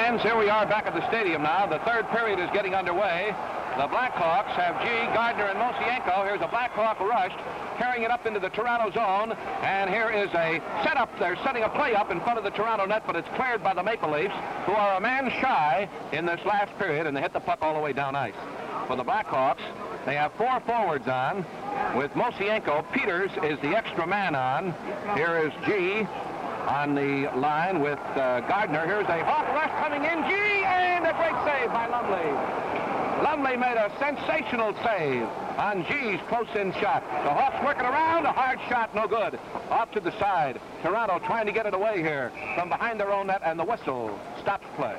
fans, here we are back at the stadium now. The third period is getting underway. The Blackhawks have G, Gardner, and Mosienko. Here's a Blackhawk rush, carrying it up into the Toronto zone. And here is a setup. They're setting a play up in front of the Toronto net, but it's cleared by the Maple Leafs, who are a man shy in this last period, and they hit the puck all the way down ice. For the Blackhawks, they have 4 forwards on, with Mosienko. Peters is the extra man on. Here is G on the line with Gardner. Here's a Hawk rush coming in. G, and a great save by Lumley. Lumley made a sensational save on G's close-in shot. The Hawks working around, a hard shot, no good. Off to the side. Toronto trying to get it away here from behind their own net, and the whistle stops play.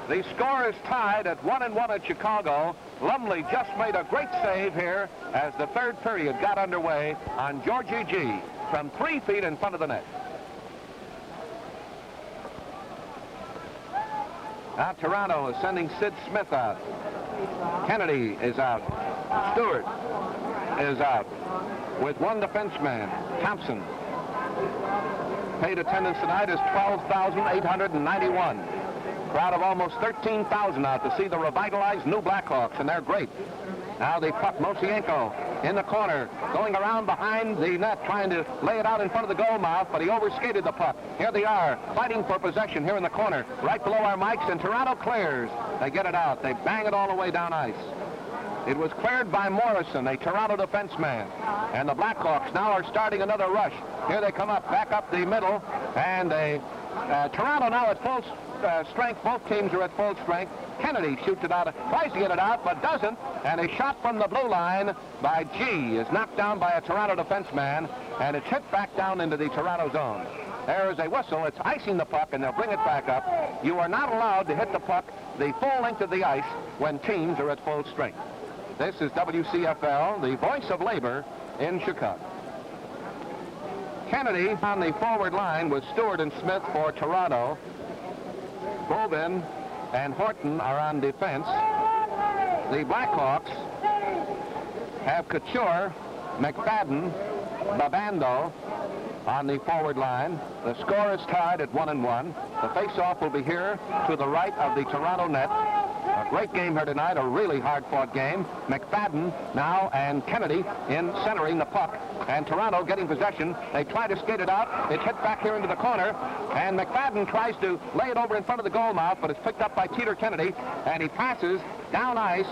The score is tied at 1-1 at Chicago. Lumley just made a great save here as the third period got underway on Georgie G from 3 feet in front of the net. Now Toronto is sending Sid Smith out. Kennedy is out. Stewart is out with 1 defenseman, Thompson. Paid attendance tonight is 12,891. Crowd of almost 13,000 out to see the revitalized new Blackhawks, and they're great. Now the puck, Mosienko in the corner, going around behind the net, trying to lay it out in front of the goal mouth, but he overskated the puck. Here they are, fighting for possession here in the corner, right below our mics, and Toronto clears. They get it out. They bang it all the way down ice. It was cleared by Morrison, a Toronto defenseman. And the Blackhawks now are starting another rush. Here they come up, back up the middle, and Toronto now at full strength. Both teams are at full strength. Kennedy shoots it out, tries to get it out, but doesn't. And a shot from the blue line by G is knocked down by a Toronto defenseman, and it's hit back down into the Toronto zone. There is a whistle. It's icing the puck, and they'll bring it back up. You are not allowed to hit the puck the full length of the ice when teams are at full strength. This is WCFL, the voice of labor in Chicago. Kennedy on the forward line with Stewart and Smith for Toronto. Bobin and Horton are on defense. The Blackhawks have Couture, McFadden, Babando on the forward line. The score is tied at 1-1. The face-off will be here to the right of the Toronto net. A great game here tonight, a really hard-fought game. McFadden now and Kennedy in centering the puck. And Toronto getting possession. They try to skate it out. It's hit back here into the corner. And McFadden tries to lay it over in front of the goal mouth, but it's picked up by Peter Kennedy. And he passes down ice.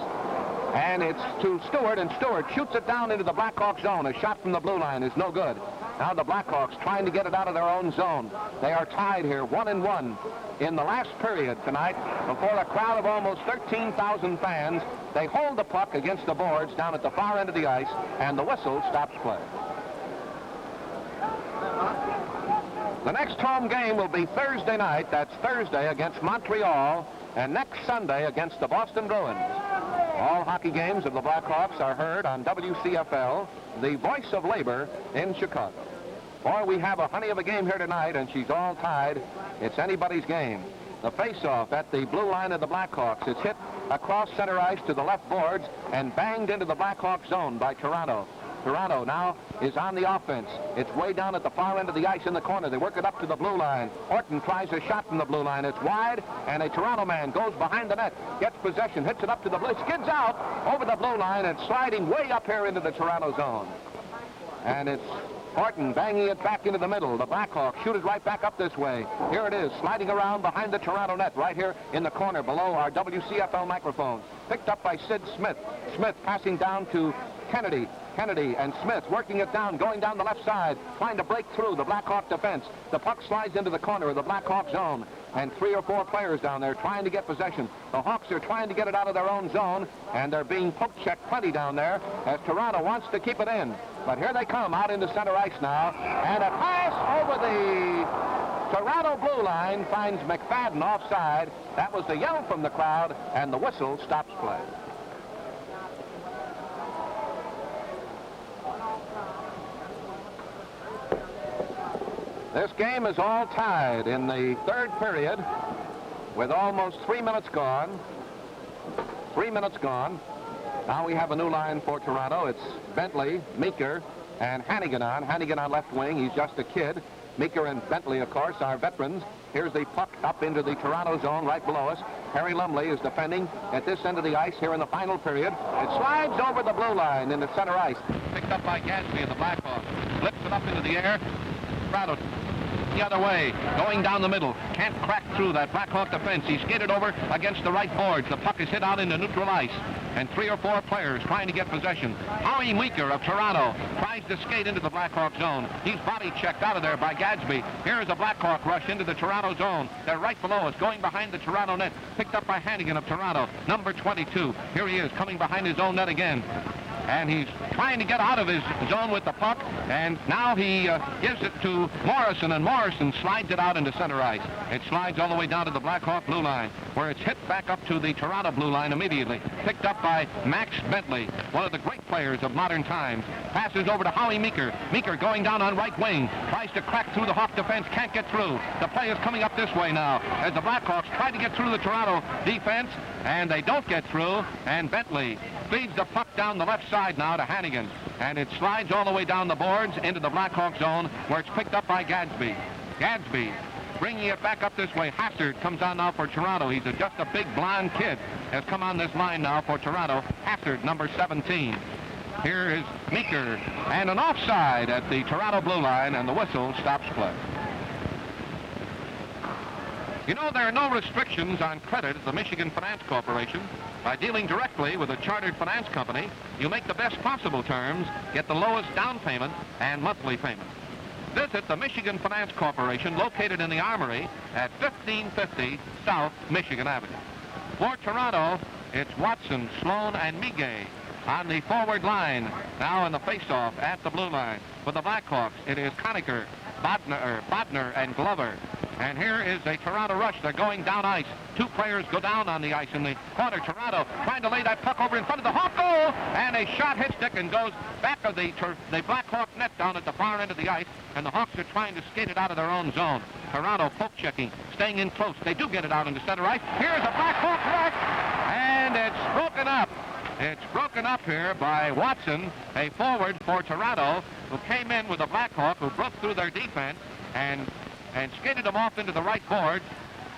And it's to Stewart, and Stewart shoots it down into the Blackhawks zone. A shot from the blue line is no good. Now the Blackhawks trying to get it out of their own zone. They are tied here, 1-1 in the last period tonight before a crowd of almost 13,000 fans. They hold the puck against the boards down at the far end of the ice, and the whistle stops play. The next home game will be Thursday night. That's Thursday against Montreal, and next Sunday against the Boston Bruins. All hockey games of the Blackhawks are heard on WCFL, the voice of labor in Chicago. Boy, we have a honey of a game here tonight, and she's all tied. It's anybody's game. The face-off at the blue line of the Blackhawks. It's hit across center ice to the left boards and banged into the Blackhawks zone by Toronto. Toronto now is on the offense. It's way down at the far end of the ice in the corner. They work it up to the blue line. Horton tries a shot from the blue line. It's wide, and a Toronto man goes behind the net, gets possession, hits it up to the blue, skids out over the blue line, and sliding way up here into the Toronto zone. And it's Horton banging it back into the middle. The Blackhawks shoot it right back up this way. Here it is, sliding around behind the Toronto net, right here in the corner below our WCFL microphones. Picked up by Sid Smith. Smith passing down to Kennedy. Kennedy and Smith working it down, going down the left side, trying to break through the Blackhawk defense. The puck slides into the corner of the Blackhawk zone, and 3 or 4 players down there trying to get possession. The Hawks are trying to get it out of their own zone, and they're being poke-checked plenty down there as Toronto wants to keep it in. But here they come out into center ice now, and a pass over the Toronto blue line finds McFadden offside. That was the yell from the crowd, and the whistle stops play. This game is all tied in the third period with almost 3 minutes gone. 3 minutes gone. Now we have a new line for Toronto. It's Bentley, Meeker, and Hannigan on. Hannigan on left wing. He's just a kid. Meeker and Bentley, of course, are veterans. Here's the puck up into the Toronto zone right below us. Harry Lumley is defending at this end of the ice here in the final period. It slides over the blue line in the center ice. Picked up by Gadsby of the Blackhawks. Lifts it up into the air. Toronto the other way, going down the middle. Can't crack through that Blackhawk defense. He skated over against the right boards. The puck is hit out into neutral ice. And 3 or 4 players trying to get possession. Howie Meeker of Toronto tries to skate into the Blackhawk zone. He's body checked out of there by Gadsby. Here's a Blackhawk rush into the Toronto zone. They're right below us, going behind the Toronto net. Picked up by Hannigan of Toronto, number 22. Here he is, coming behind his own net again. And he's trying to get out of his zone with the puck, and now he gives it to Morrison, and Morrison slides it out into center ice. It slides all the way down to the Blackhawk blue line, where it's hit back up to the Toronto blue line immediately. Picked up by Max Bentley, one of the great players of modern times. Passes over to Howie Meeker. Meeker going down on right wing, tries to crack through the Hawk defense, can't get through. The play is coming up this way now, as the Blackhawks try to get through the Toronto defense, and they don't get through, and Bentley feeds the puck down the left side now to Hannigan, and it slides all the way down the boards into the Blackhawk zone, where it's picked up by Gadsby. Gadsby bringing it back up this way. Hassard comes on now for Toronto. He's just a big blonde kid, has come on this line now for Toronto. Hassard, number 17. Here is Meeker, and an offside at the Toronto blue line, and the whistle stops play. You know, there are no restrictions on credit at the Michigan Finance Corporation. By dealing directly with a chartered finance company, you make the best possible terms, get the lowest down payment and monthly payment. Visit the Michigan Finance Corporation, located in the Armory at 1550 South Michigan Avenue. For Toronto, it's Watson, Sloan, and Miguel on the forward line, now in the face-off at the blue line. For the Blackhawks, it is Conacher, Bodner, and Glover. And here is a Toronto rush. They're going down ice. 2 players go down on the ice in the corner. Toronto trying to lay that puck over in front of the Hawk goal, and a shot hits stick and goes back of the Blackhawk net down at the far end of the ice, and the Hawks are trying to skate it out of their own zone. Toronto poke checking, staying in close. They do get it out into center ice. Here's a Blackhawk rush, and it's broken up. It's broken up here by Watson, a forward for Toronto, who came in with the Blackhawk, who broke through their defense and skated them off into the right board.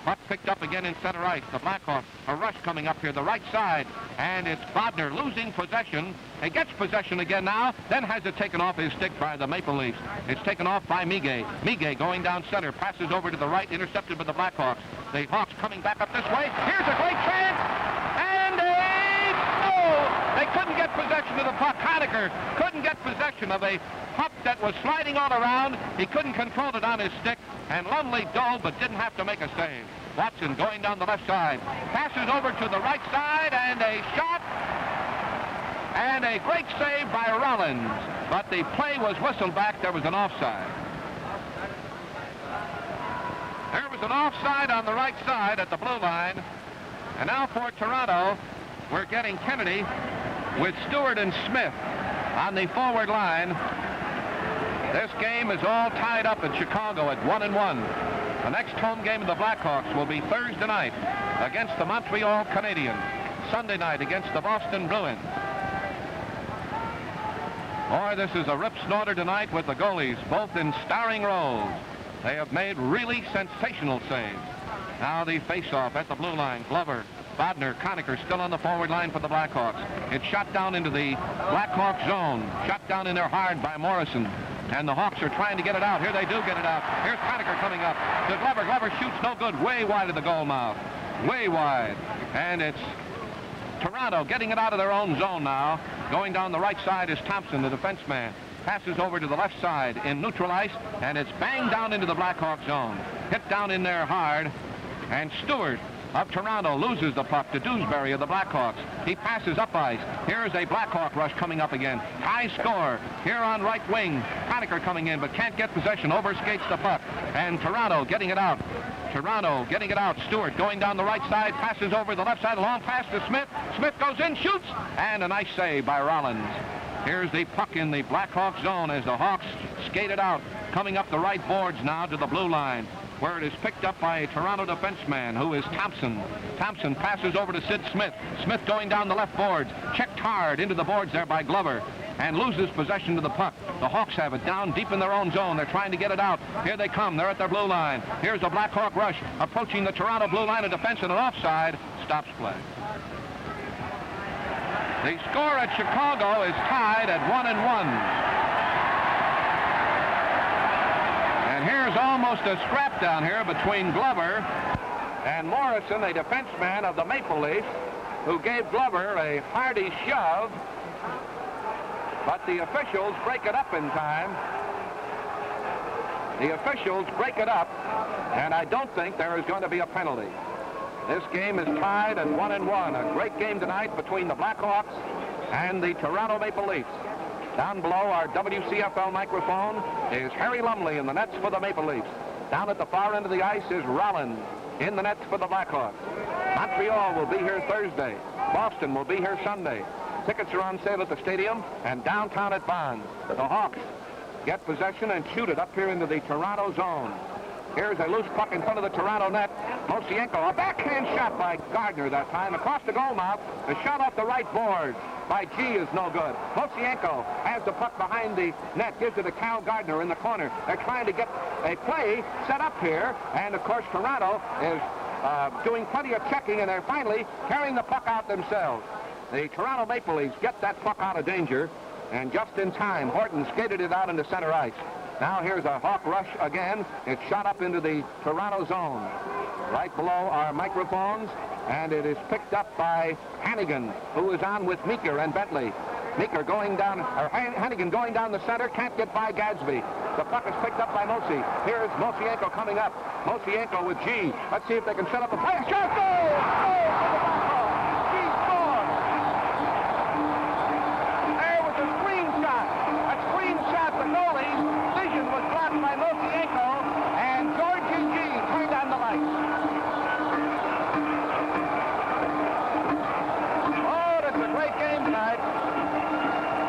Puck picked up again in center ice. The Blackhawks, a rush coming up here, the right side, and it's Bodner losing possession. He gets possession again now, then has it taken off his stick by the Maple Leafs. It's taken off by Miguel. Miguel going down center, passes over to the right, intercepted by the Blackhawks. The Hawks coming back up this way. Here's a great chance, and they couldn't get possession of the puck. Conacher couldn't get possession of a puck that was sliding all around. He couldn't control it on his stick, and Lumley dove but didn't have to make a save. Watson going down the left side, passes over to the right side, and a shot, and a great save by Rollins, but the play was whistled back. There was an offside. There was an offside on the right side at the blue line, and now for Toronto, we're getting Kennedy with Stewart and Smith on the forward line. This game is all tied up in Chicago at 1-1. The next home game of the Blackhawks will be Thursday night against the Montreal Canadiens, Sunday night against the Boston Bruins. Boy, this is a rip-snorter tonight with the goalies, both in starring roles. They have made really sensational saves. Now the face-off at the blue line. Glover, Bodner, Conacher still on the forward line for the Blackhawks. It's shot down into the Blackhawk zone. Shot down in there hard by Morrison. And the Hawks are trying to get it out. Here they do get it out. Here's Conacher coming up to Glover. Glover shoots no good. Way wide of the goal mouth. Way wide. And it's Toronto getting it out of their own zone now. Going down the right side is Thompson, the defenseman. Passes over to the left side in neutral ice, and it's banged down into the Blackhawk zone. Hit down in there hard. And Stewart of Toronto loses the puck to Dewsbury of the Blackhawks. He passes up ice. Here's a Blackhawk rush coming up again. High score here on right wing. Conacher coming in, but can't get possession. Overskates the puck. And Toronto getting it out. Toronto getting it out. Stewart going down the right side. Passes over the left side. A long pass to Smith. Smith goes in, shoots. And a nice save by Rollins. Here's the puck in the Blackhawk zone as the Hawks skate it out. Coming up the right boards now to the blue line, where it is picked up by a Toronto defenseman, who is Thompson. Thompson passes over to Sid Smith. Smith going down the left boards. Checked hard into the boards there by Glover. and loses possession of the puck. The Hawks have it down deep in their own zone. They're trying to get it out. Here they come. They're at their blue line. Here's a Blackhawk rush approaching the Toronto blue line of defense, and an offside stops play. The score at Chicago is tied at 1-1. And here's almost a scrap down here between Glover and Morrison, a defenseman of the Maple Leafs, who gave Glover a hearty shove, but the officials break it up in time. The officials break it up, and I don't think there is going to be a penalty. This game is tied at 1-1. A great game tonight between the Blackhawks and the Toronto Maple Leafs. Down below our WCFL microphone is Harry Lumley in the nets for the Maple Leafs. Down at the far end of the ice is Rollins in the nets for the Blackhawks. Montreal will be here Thursday. Boston will be here Sunday. Tickets are on sale at the stadium and downtown at Bonds. The Hawks get possession and shoot it up here into the Toronto zone. Here's a loose puck in front of the Toronto net. Mosienko, a backhand shot by Gardner that time across the goal mouth. The shot off the right board by G is no good. Mosienko has the puck behind the net, gives it to Cal Gardner in the corner. They're trying to get a play set up here, and of course Toronto is doing plenty of checking, and they're finally carrying the puck out themselves. The Toronto Maple Leafs get that puck out of danger, and just in time, Horton skated it out into center ice. Now here's a Hawk rush again. It's shot up into the Toronto zone. Right below our microphones, and it is picked up by Hannigan, who is on with Meeker and Bentley. Meeker going down, or Hannigan going down the center, can't get by Gadsby. The puck is picked up by Mosi. Here's Mosienko coming up. Mosienko with G. Let's see if they can set up a play. Shot! Goal! G scores! There was a screen shot. A screen shot. The goalie's vision was blocked by Mosienko, and Georgie G turned on the lights. Oh, that's a great game tonight.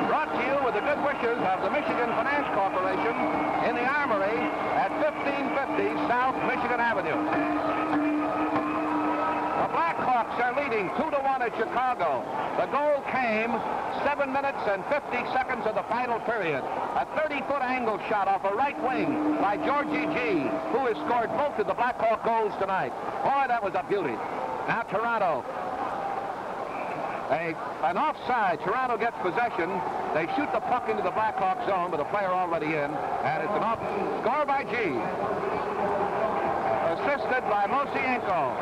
Brought to you with the good wishes of the Michigan Finance Corporation in the Armory at 1550 South Michigan Avenue. The Blackhawks are leading 2-1 at Chicago. The goal came 7 minutes and 50 seconds of the final period. A 30-foot angle shot off a right wing by Georgie G, who has scored both of the Blackhawk goals tonight. Boy, that was a beauty. Now Toronto. An offside. Toronto gets possession. They shoot the puck into the Blackhawk zone with a player already in, and it's an off score by G. Assisted by Mosienko,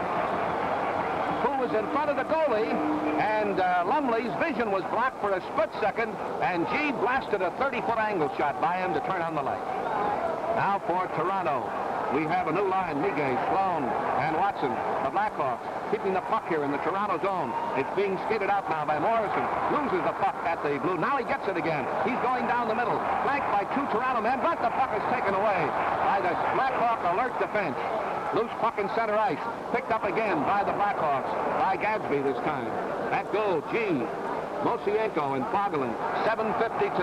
who was in front of the goalie, and Lumley's vision was blocked for a split second, and G blasted a 30-foot angle shot by him to turn on the light. Now for Toronto, we have a new line. Miguel, Sloan, and Watson. The Blackhawks keeping the puck here in the Toronto zone. It's being skated out now by Morrison. Loses the puck at the blue. Now he gets it again. He's going down the middle. Flanked by two Toronto men, but the puck is taken away by the Blackhawk alert defense. Loose puck in center ice. Picked up again by the Blackhawks. By Gadsby this time. That goal, G. Mosienko and Fogelin. 7:52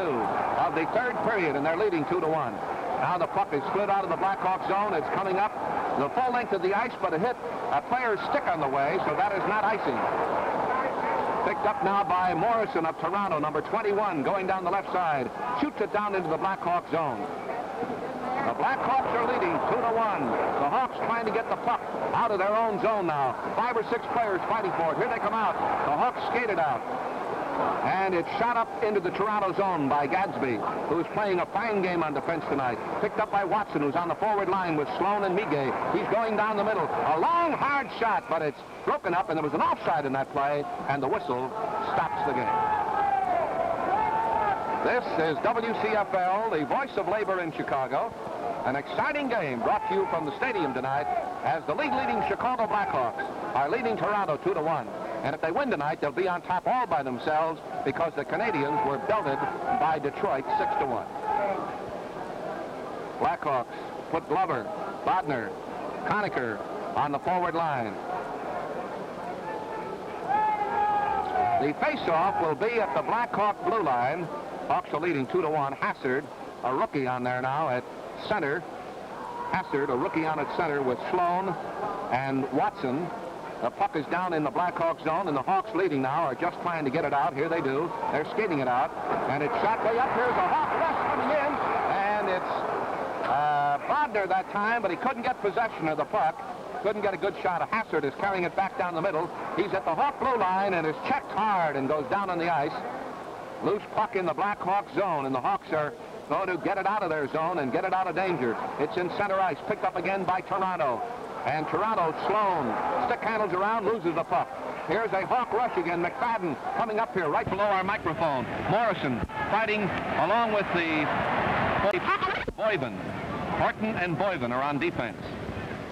of the third period, and they're leading 2-1. Now the puck is slid out of the Blackhawk zone. It's coming up the full length of the ice, but it hit a player's stick on the way, so that is not icing. Picked up now by Morrison of Toronto, number 21, going down the left side. Shoots it down into the Blackhawk zone. The Blackhawks are leading 2-1. The Hawks trying to get the puck out of their own zone now. 5 or 6 players fighting for it. Here they come out. The Hawks skated out. And it's shot up into the Toronto zone by Gadsby, who's playing a fine game on defense tonight. Picked up by Watson, who's on the forward line with Sloan and Miguel. He's going down the middle. A long, hard shot, but it's broken up, and there was an offside in that play, and the whistle stops the game. This is WCFL, the voice of labor in Chicago. An exciting game brought to you from the stadium tonight as the leading Chicago Blackhawks are leading Toronto 2-1. And if they win tonight, they'll be on top all by themselves because the Canadians were belted by Detroit 6-1. Blackhawks put Glover, Bodner, Conacher on the forward line. The face-off will be at the Blackhawk blue line. Hawks are leading 2-1. Hassard, a rookie on there now at center. Hassard, a rookie on at center with Sloan and Watson. The puck is down in the Blackhawks zone, and the Hawks leading now are just trying to get it out. Here they do. They're skating it out, and it's shot way up. Here's a Hawk rush coming in, and it's Bodner that time, but he couldn't get possession of the puck. Couldn't get a good shot. Hassard is carrying it back down the middle. He's at the Hawk blue line and is checked hard and goes down on the ice. Loose puck in the Blackhawks zone, and the Hawks are going to get it out of their zone and get it out of danger. It's in center ice, picked up again by Toronto. And Toronto, Sloan, stick handles around, loses the puck. Here's a Hawk rush again. McFadden coming up here right below our microphone. Morrison fighting along with the Boyven. Horton and Boyven are on defense.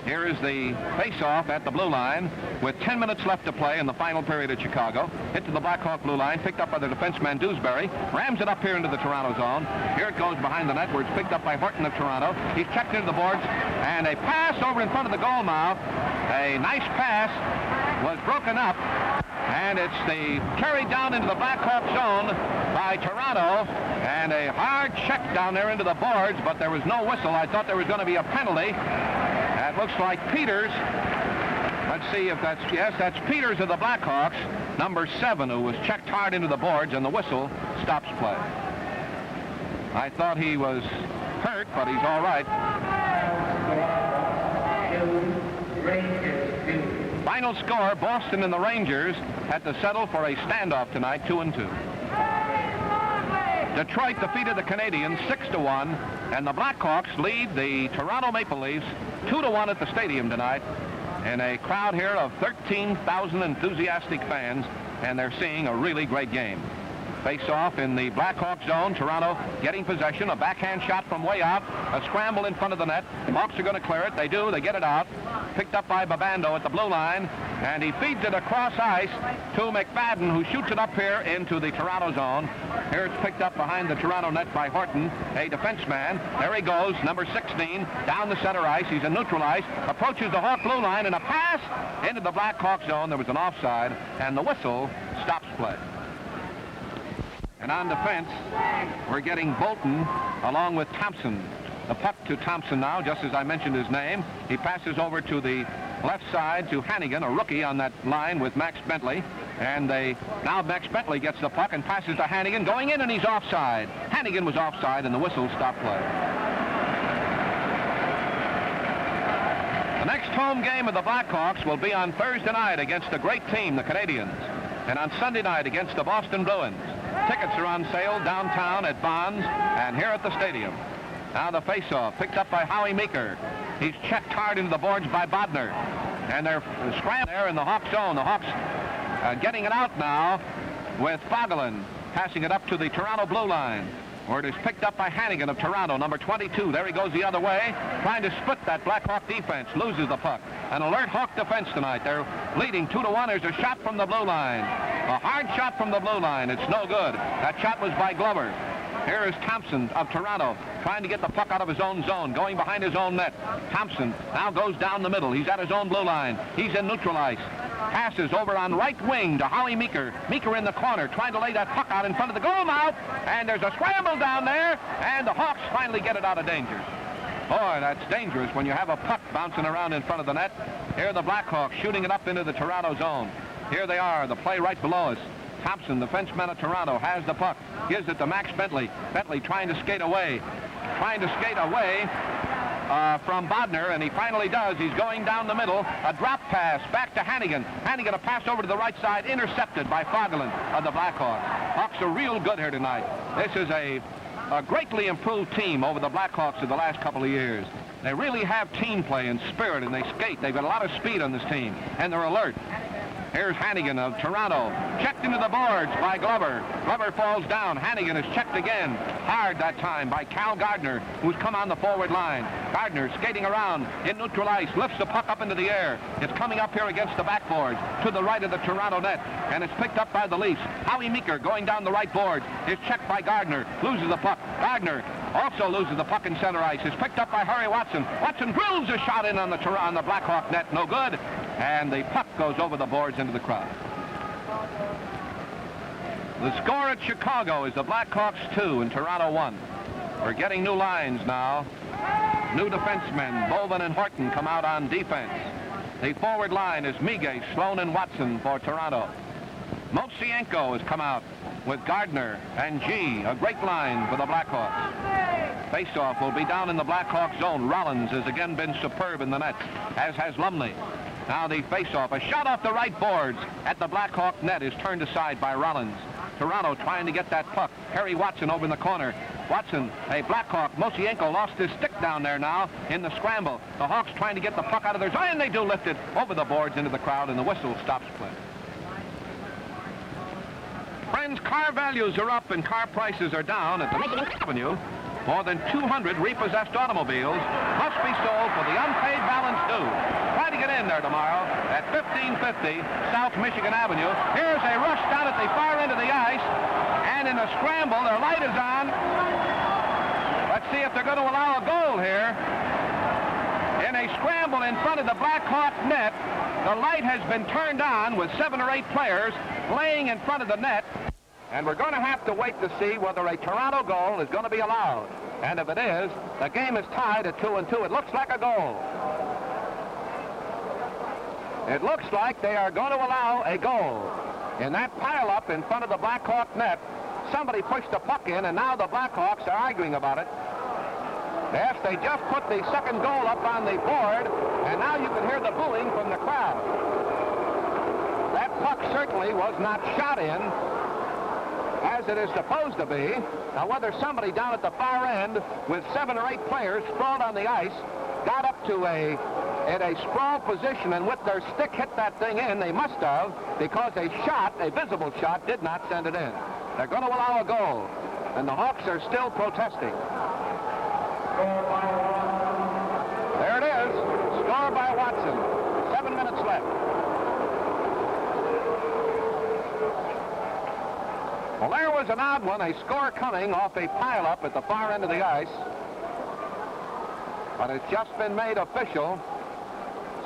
Here is the face-off at the blue line with 10 minutes left to play in the final period at Chicago. Hit to the Blackhawk blue line, picked up by the defenseman Dewsbury. Rams it up here into the Toronto zone. Here it goes behind the net where it's picked up by Horton of Toronto. He's checked into the boards, and a pass over in front of the goal mouth. A nice pass was broken up, and it's carried down into the Blackhawk zone by Toronto, and a hard check down there into the boards, but there was no whistle. I thought there was going to be a penalty. That looks like Peters. Let's see if that's, yes, that's Peters of the Blackhawks, number 7, who was checked hard into the boards, and the whistle stops play. I thought he was hurt, but he's all right. Final score, Boston and the Rangers had to settle for a standoff tonight, 2-2. Detroit defeated the Canadiens 6-1, and the Blackhawks lead the Toronto Maple Leafs 2-1 at the stadium tonight, in a crowd here of 13,000 enthusiastic fans, and they're seeing a really great game. Face-off in the Blackhawks zone. Toronto getting possession. A backhand shot from way out. A scramble in front of the net. Hawks are going to clear it. They do. They get it out. Picked up by Babando at the blue line. And he feeds it across ice to McFadden, who shoots it up here into the Toronto zone. Here it's picked up behind the Toronto net by Horton, a defenseman. There he goes, number 16, down the center ice. He's in neutral ice. Approaches the Hawk blue line, and a pass into the Blackhawk zone. There was an offside, and the whistle stops play. And on defense, we're getting Bolton along with Thompson. The puck to Thompson now, just as I mentioned his name. He passes over to the left side to Hannigan, a rookie on that line with Max Bentley. And now Max Bentley gets the puck and passes to Hannigan, going in, and he's offside. Hannigan was offside, and the whistle stopped play. The next home game of the Blackhawks will be on Thursday night against a great team, the Canadiens, and on Sunday night against the Boston Bruins. Tickets are on sale downtown at Bonds and here at the stadium. Now the face-off, picked up by Howie Meeker. He's checked hard into the boards by Bodner. And they're scrambling there in the Hawk zone. The Hawks getting it out now with Fogelin, passing it up to the Toronto blue line, where it is picked up by Hannigan of Toronto, number 22. There he goes the other way, trying to split that Blackhawk defense, loses the puck. An alert Hawk defense tonight. They're leading 2-1. There's a shot from the blue line. A hard shot from the blue line. It's no good. That shot was by Glover. Here is Thompson of Toronto, trying to get the puck out of his own zone, going behind his own net. Thompson now goes down the middle. He's at his own blue line. He's in neutral ice. Passes over on right wing to Howie Meeker. Meeker in the corner, trying to lay that puck out in front of the goal mouth. And there's a scramble down there, and the Hawks finally get it out of danger. Boy, that's dangerous when you have a puck bouncing around in front of the net. Here are the Blackhawks shooting it up into the Toronto zone. Here they are, the play right below us. Thompson, the fenceman of Toronto, has the puck. Gives it to Max Bentley. Bentley trying to skate away. From Bodner, and he finally does. He's going down the middle. A drop pass back to Hannigan. Hannigan, a pass over to the right side, intercepted by Fogelin of the Blackhawks. Hawks are real good here tonight. This is a greatly improved team over the Blackhawks of the last couple of years. They really have team play and spirit, and they skate. They've got a lot of speed on this team, and they're alert. Here's Hannigan of Toronto, checked into the boards by Glover. Glover falls down. Hannigan is checked again, hard that time by Cal Gardner, who's come on the forward line. Gardner skating around in neutral ice, lifts the puck up into the air. It's coming up here against the backboard to the right of the Toronto net, and it's picked up by the Leafs. Howie Meeker going down the right board is checked by Gardner, loses the puck. Gardner also loses the puck in center ice. It's picked up by Harry Watson. Watson drills a shot in on the Blackhawk net, no good. And the puck goes over the boards into the crowd. The score at Chicago is the Blackhawks 2 and Toronto 1. We're getting new lines now. New defensemen, Boven and Horton, come out on defense. The forward line is Miguel, Sloan, and Watson for Toronto. Mosienko has come out with Gardner and G, a great line for the Blackhawks. Faceoff will be down in the Blackhawks zone. Rollins has again been superb in the net, as has Lumley. Now the faceoff, a shot off the right boards at the Blackhawk net is turned aside by Rollins. Toronto trying to get that puck. Harry Watson over in the corner. Watson, a Blackhawk. Mosienko lost his stick down there now in the scramble. The Hawks trying to get the puck out of their zone, and they do lift it over the boards into the crowd, and the whistle stops play. Friends, car values are up and car prices are down at the Michigan Avenue. More than 200 repossessed automobiles must be sold for the unpaid balance due. Try to get in there tomorrow at 1550 South Michigan Avenue. Here's a rush down at the far end of the ice, and in a scramble, their light is on. Let's see if they're going to allow a goal here. In a scramble in front of the Blackhawk net, the light has been turned on with 7 or 8 players playing in front of the net. And we're going to have to wait to see whether a Toronto goal is going to be allowed. And if it is, the game is tied at 2-2. It looks like a goal. It looks like they are going to allow a goal. In that pile-up in front of the Blackhawk net, somebody pushed the puck in, and now the Blackhawks are arguing about it. Yes, they just put the second goal up on the board, and now you can hear the booing from the crowd. That puck certainly was not shot in, as it is supposed to be. Now, whether somebody down at the far end with 7 or 8 players sprawled on the ice got up to a sprawl position and with their stick hit that thing in, they must have, because a shot, a visible shot, did not send it in. They're going to allow a goal, and the Hawks are still protesting. There it is. Score by Watson. 7 minutes left. Well, there was an odd one, a score coming off a pile-up at the far end of the ice. But it's just been made official.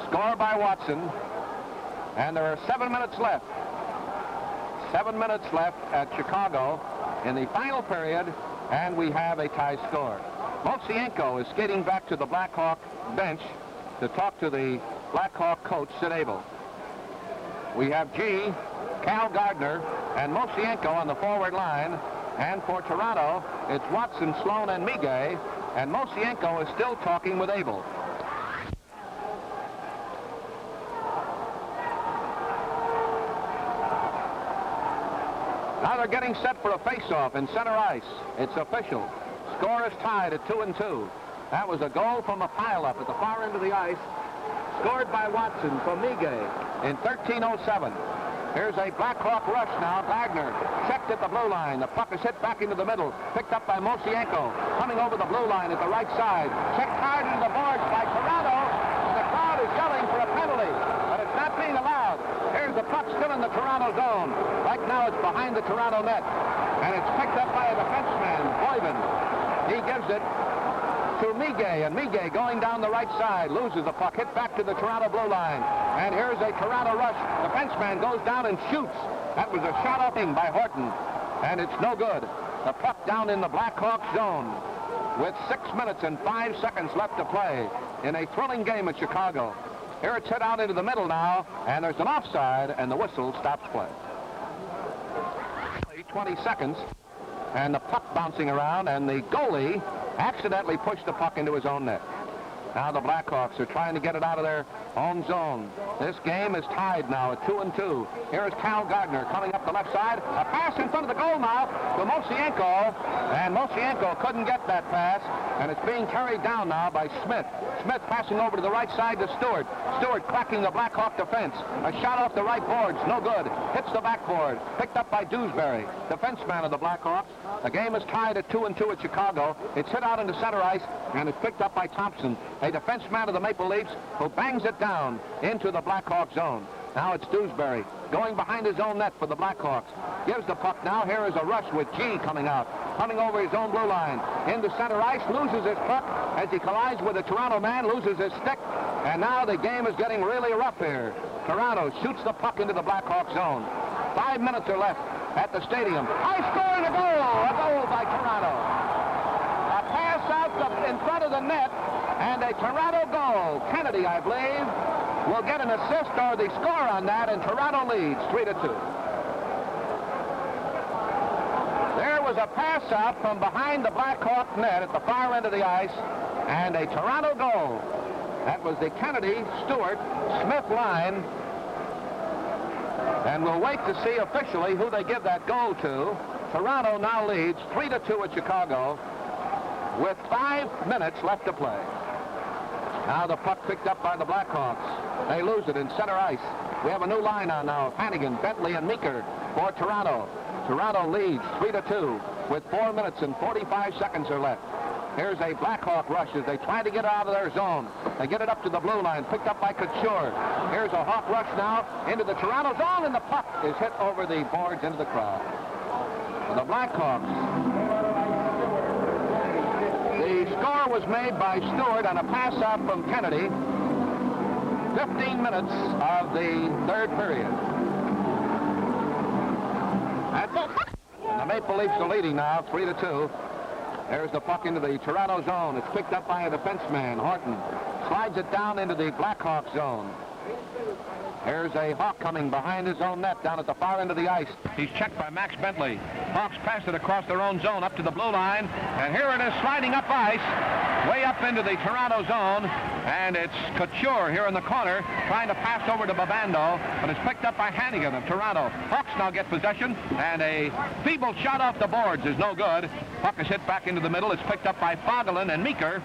Score by Watson. And there are 7 minutes left. 7 minutes left at Chicago in the final period, and we have a tie score. Mosienko is skating back to the Blackhawk bench to talk to the Blackhawk coach, Sid Abel. We have G, Cal Gardner, and Mosienko on the forward line. And for Toronto, it's Watson, Sloan, and Miguel. And Mosienko is still talking with Abel. Now they're getting set for a face-off in center ice. It's official. Score is tied at 2-2. That was a goal from a pile-up at the far end of the ice, scored by Watson from Miguel in 13:07. Here's a Blackhawk rush now. Gardner checked at the blue line. The puck is hit back into the middle. Picked up by Mosienko. Coming over the blue line at the right side. Checked hard into the boards by Toronto. And the crowd is yelling for a penalty. But it's not being allowed. Here's the puck still in the Toronto zone. Right now it's behind the Toronto net. And it's picked up by a defenseman, Boyven. He gives it to Miguel, and Miguel going down the right side, loses the puck, hit back to the Toronto blue line. And here's a Toronto rush. The fenceman goes down and shoots. That was a shot up by Horton, and it's no good. The puck down in the Blackhawks zone with 6 minutes and 5 seconds left to play in a thrilling game at Chicago. Here it's hit out into the middle now, and there's an offside, and the whistle stops play. 20 seconds, and the puck bouncing around, and the goalie accidentally pushed the puck into his own net. Now the Blackhawks are trying to get it out of their own zone. This game is tied now at 2-2. Here is Cal Gardner coming up the left side. A pass in front of the goal now to Mosienko, and Mosienko couldn't get that pass, and it's being carried down now by Smith. Smith passing over to the right side to Stewart. Stewart cracking the Blackhawk defense. A shot off the right boards, no good. Hits the backboard. Picked up by Dewsbury, defenseman of the Blackhawks. The game is tied at 2-2 at Chicago. It's hit out into center ice, and it's picked up by Thompson, a defenseman of the Maple Leafs, who bangs it down into the Blackhawk zone. Now it's Dewsbury going behind his own net for the Blackhawks. Gives the puck now. Here is a rush with G coming out. Coming over his own blue line. Into center ice. Loses his puck as he collides with a Toronto man. Loses his stick. And now the game is getting really rough here. Toronto shoots the puck into the Blackhawk zone. 5 minutes are left at the stadium. High score and a goal. A goal by Toronto. A pass out in front of the net. And a Toronto goal. Kennedy, I believe. will get an assist or the score on that, and Toronto leads 3-2. There was a pass out from behind the Blackhawk net at the far end of the ice, and a Toronto goal. That was the Kennedy-Stewart-Smith line. And we'll wait to see officially who they give that goal to. Toronto now leads 3-2 at Chicago with 5 minutes left to play. Now the puck picked up by the Blackhawks. They lose it in center ice. We have a new line on now. Hannigan, Bentley, and Meeker for Toronto. Toronto leads 3-2 with 4 minutes and 45 seconds are left. Here's a Blackhawk rush as they try to get it out of their zone. They get it up to the blue line, picked up by Couture. Here's a Hawk rush now into the Toronto zone, and the puck is hit over the boards into the crowd. For the Blackhawks, the score was made by Stewart on a pass out from Kennedy. 15 minutes of the third period. And the Maple Leafs are leading now, 3-2. There's the puck into the Toronto zone. It's picked up by a defenseman, Horton. Slides it down into the Blackhawk zone. There's a Hawk coming behind his own net down at the far end of the ice. He's checked by Max Bentley. Hawks pass it across their own zone up to the blue line. And here it is sliding up ice, way up into the Toronto zone. And it's Couture here in the corner trying to pass over to Babando, but it's picked up by Hannigan of Toronto. Hawks now get possession, and a feeble shot off the boards is no good. Puck is hit back into the middle. It's picked up by Fogelin and Meeker.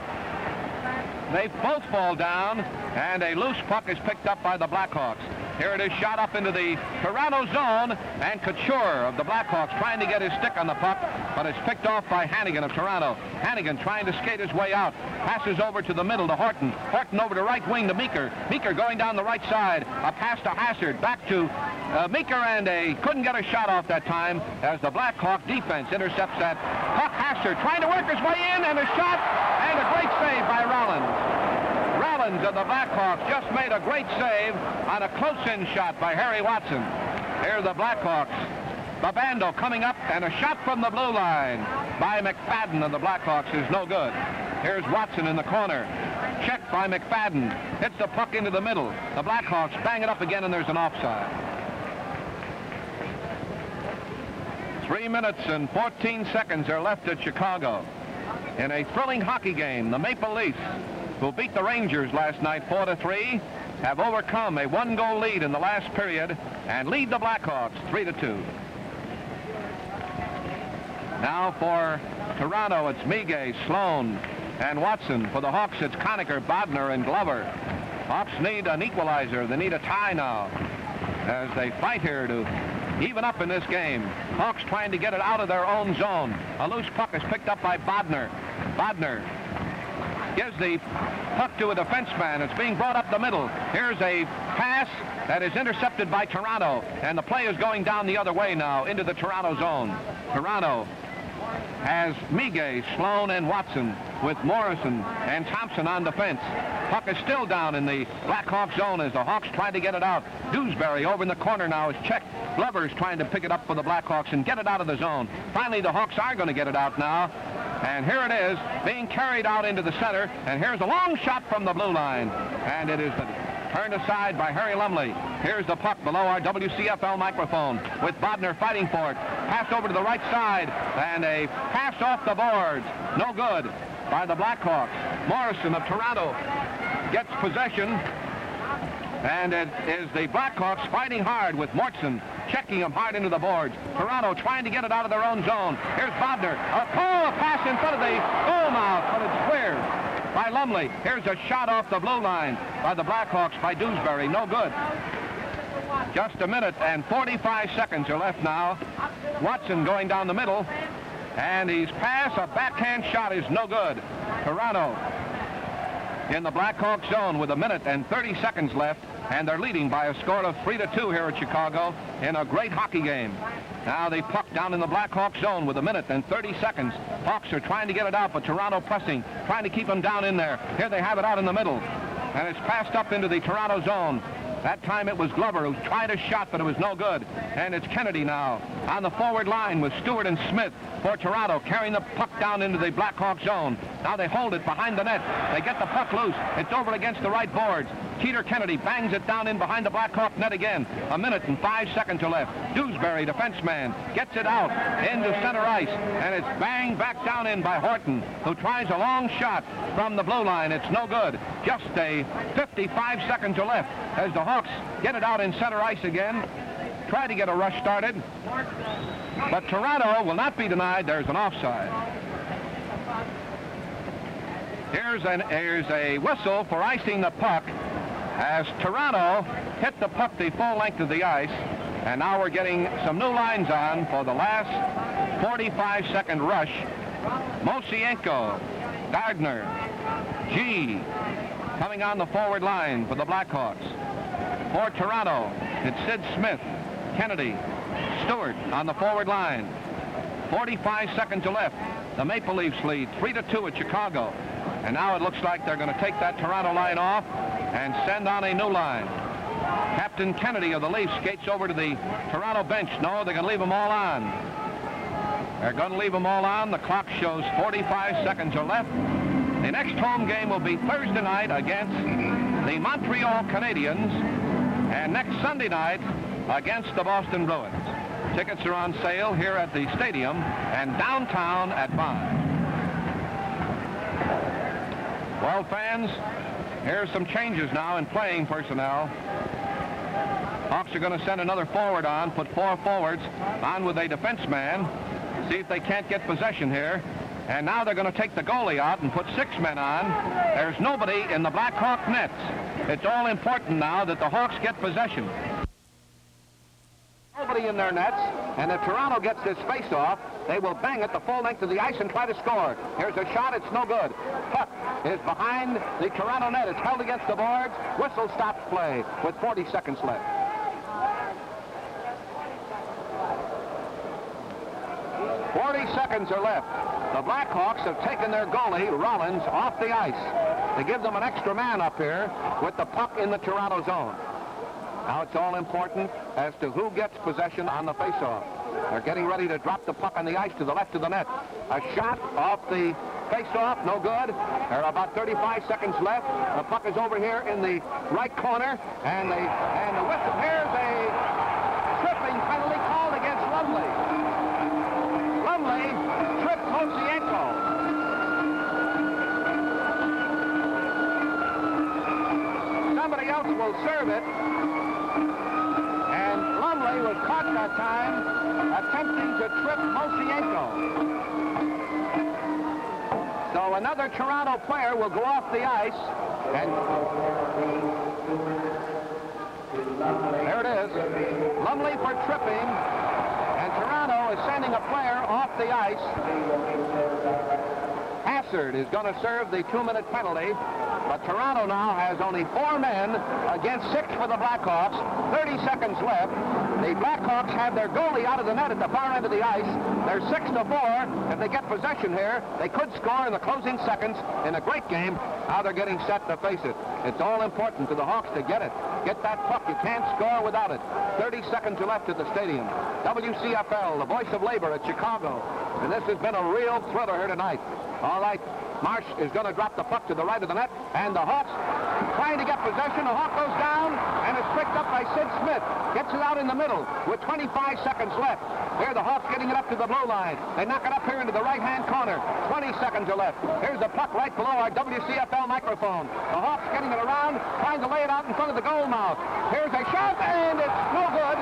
They both fall down, and a loose puck is picked up by the Blackhawks. Here it is shot up into the Toronto zone, and Couture of the Blackhawks trying to get his stick on the puck, but it's picked off by Hannigan of Toronto. Hannigan trying to skate his way out. Passes over to the middle to Horton. Horton over to right wing to Meeker. Meeker going down the right side. A pass to Hassard. Back to Meeker, and couldn't get a shot off that time as the Blackhawk defense intercepts that puck. Hassard trying to work his way in, and a shot, and a great save by Rollins. Rollins of the Blackhawks just made a great save on a close-in shot by Harry Watson. Here are the Blackhawks. Babando coming up, and a shot from the blue line by McFadden of the Blackhawks is no good. Here's Watson in the corner. Checked by McFadden. Hits the puck into the middle. The Blackhawks bang it up again, and there's an offside. 3 minutes and 14 seconds are left at Chicago. In a thrilling hockey game, the Maple Leafs, who beat the Rangers last night 4-3, have overcome a 1-goal lead in the last period and lead the Blackhawks 3-2. Now for Toronto, it's Miguel, Sloan, and Watson. For the Hawks, it's Conacher, Bodner, and Glover. Hawks need an equalizer. They need a tie now as they fight here to even up in this game. Hawks trying to get it out of their own zone. A loose puck is picked up by Bodner. Bodner gives the puck to a defenseman. It's being brought up the middle. Here's a pass that is intercepted by Toronto, and the play is going down the other way now into the Toronto zone. Toronto has Miguel, Sloan, and Watson with Morrison and Thompson on defense. Puck is still down in the Blackhawk zone as the Hawks try to get it out. Dewsbury over in the corner now is checked. Glover's trying to pick it up for the Blackhawks and get it out of the zone. Finally, the Hawks are going to get it out now. And here it is, being carried out into the center. And here's a long shot from the blue line. And it is turned aside by Harry Lumley. Here's the puck below our WCFL microphone with Bodner fighting for it. Passed over to the right side, and a pass off the boards. No good by the Blackhawks. Morrison of Toronto gets possession, and it is the Blackhawks fighting hard with Mortson checking him hard into the boards. Toronto trying to get it out of their own zone. Here's Bodner. A pass in front of the goal mouth, but it's cleared by Lumley. Here's a shot off the blue line by the Blackhawks by Dewsbury. No good. Just a minute and 45 seconds are left now. Watson going down the middle, and he's passed. A backhand shot is no good. Toronto in the Blackhawk zone with a minute and 30 seconds left, and they're leading by a score of 3-2 here at Chicago in a great hockey game. Now they puck down in the Blackhawk zone with a minute and 30 seconds. Hawks are trying to get it out, but Toronto pressing, trying to keep them down in there. Here they have it out in the middle, and it's passed up into the Toronto zone. That time it was Glover who tried a shot, but it was no good. And it's Kennedy now on the forward line with Stewart and Smith for Toronto, carrying the puck down into the Blackhawk zone. Now they hold it behind the net. They get the puck loose. It's over against the right boards. Teeter Kennedy bangs it down in behind the Blackhawk net again. 1 minute and 5 seconds are left. Dewsbury, defenseman, gets it out into center ice, and it's banged back down in by Horton, who tries a long shot from the blue line. It's no good. Just 55 seconds are left as the Hawks get it out in center ice again. Try to get a rush started, but Toronto will not be denied. There's an offside. Here's a whistle for icing the puck as Toronto hit the puck the full length of the ice, and now we're getting some new lines on for the last 45-second rush. Mosienko, Gardner, G coming on the forward line for the Blackhawks. For Toronto, it's Sid Smith, Kennedy, Stewart on the forward line. 45 seconds left. The Maple Leafs lead 3-2 at Chicago. And now it looks like they're going to take that Toronto line off and send on a new line. Captain Kennedy of the Leafs skates over to the Toronto bench. No, they're going to leave them all on. They're going to leave them all on. The clock shows 45 seconds are left. The next home game will be Thursday night against the Montreal Canadiens, and next Sunday night against the Boston Bruins. Tickets are on sale here at the stadium and downtown at 5. Well, fans, here's some changes now in playing personnel. Hawks are going to send another forward on, put 4 forwards on with a defenseman, see if they can't get possession here. And now they're going to take the goalie out and put 6 men on. There's nobody in the Blackhawk nets. It's all important now that the Hawks get possession. Nobody in their nets, and if Toronto gets this face-off, they will bang it the full length of the ice and try to score. Here's a shot. It's no good. Puck is behind the Toronto net. It's held against the boards. Whistle stops play with 40 seconds left. 40 seconds are left. The Blackhawks have taken their goalie, Rollins, off the ice. They give them an extra man up here with the puck in the Toronto zone. Now it's all important as to who gets possession on the faceoff. They're getting ready to drop the puck on the ice to the left of the net. A shot off the faceoff, no good. There are about 35 seconds left. The puck is over here in the right corner, and the whistle. Here's a tripping penalty called against Lumley. Lumley tripped Mosienko. Somebody else will serve it. And Lumley was caught that time attempting to trip Mosienko. So another Toronto player will go off the ice, and there it is. Lumley for tripping, and Toronto is sending a player off the ice. Hassard is going to serve the 2-minute penalty, but Toronto now has only 4 men against 6 for the Blackhawks. 30 seconds left. The Blackhawks have their goalie out of the net at the far end of the ice. They're 6-4. If they get possession here, they could score in the closing seconds in a great game. Now they're getting set to face it. It's all important to the Hawks to get it. Get that puck. You can't score without it. 30 seconds are left at the stadium. WCFL, the voice of labor at Chicago. And this has been a real thriller here tonight. All right, Marsh is going to drop the puck to the right of the net, and the Hawks trying to get possession. The Hawk goes down, and it's picked up by Sid Smith. Gets it out in the middle with 25 seconds left. Here, the Hawks getting it up to the blue line. They knock it up here into the right-hand corner. 20 seconds are left. Here's the puck right below our WCFL microphone. The Hawks getting it around, trying to lay it out in front of the goal mouth. Here's a shot, and it's no good.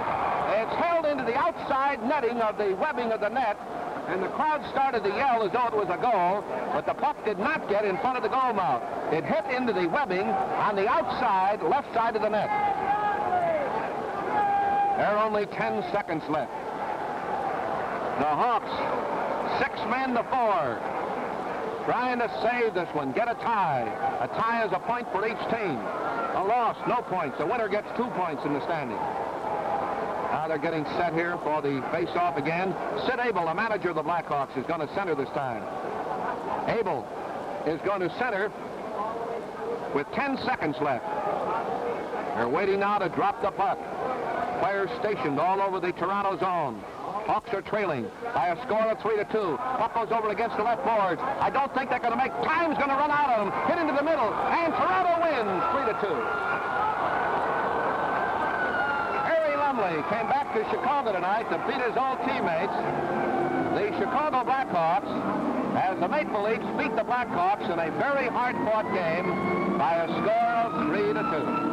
It's held into the outside netting of the webbing of the net. And the crowd started to yell as though it was a goal, but the puck did not get in front of the goal mouth. It hit into the webbing on the outside, left side of the net. There are only 10 seconds left. The Hawks, 6 men to 4, trying to save this one, get a tie. A tie is a point for each team. A loss, no points. The winner gets 2 points in the standing. Now they're getting set here for the face-off again. Sid Abel, the manager of the Blackhawks, is going to center this time. Abel is going to center with 10 seconds left. They're waiting now to drop the puck. Players stationed all over the Toronto zone. Hawks are trailing by a score of 3-2. Puck goes over against the left boards. I don't think they're going to make. Time's going to run out of them. Hit into the middle, and Toronto wins 3-2. Harry Lumley came back to Chicago tonight to beat his old teammates, the Chicago Blackhawks, as the Maple Leafs beat the Blackhawks in a very hard-fought game by a score of 3-2.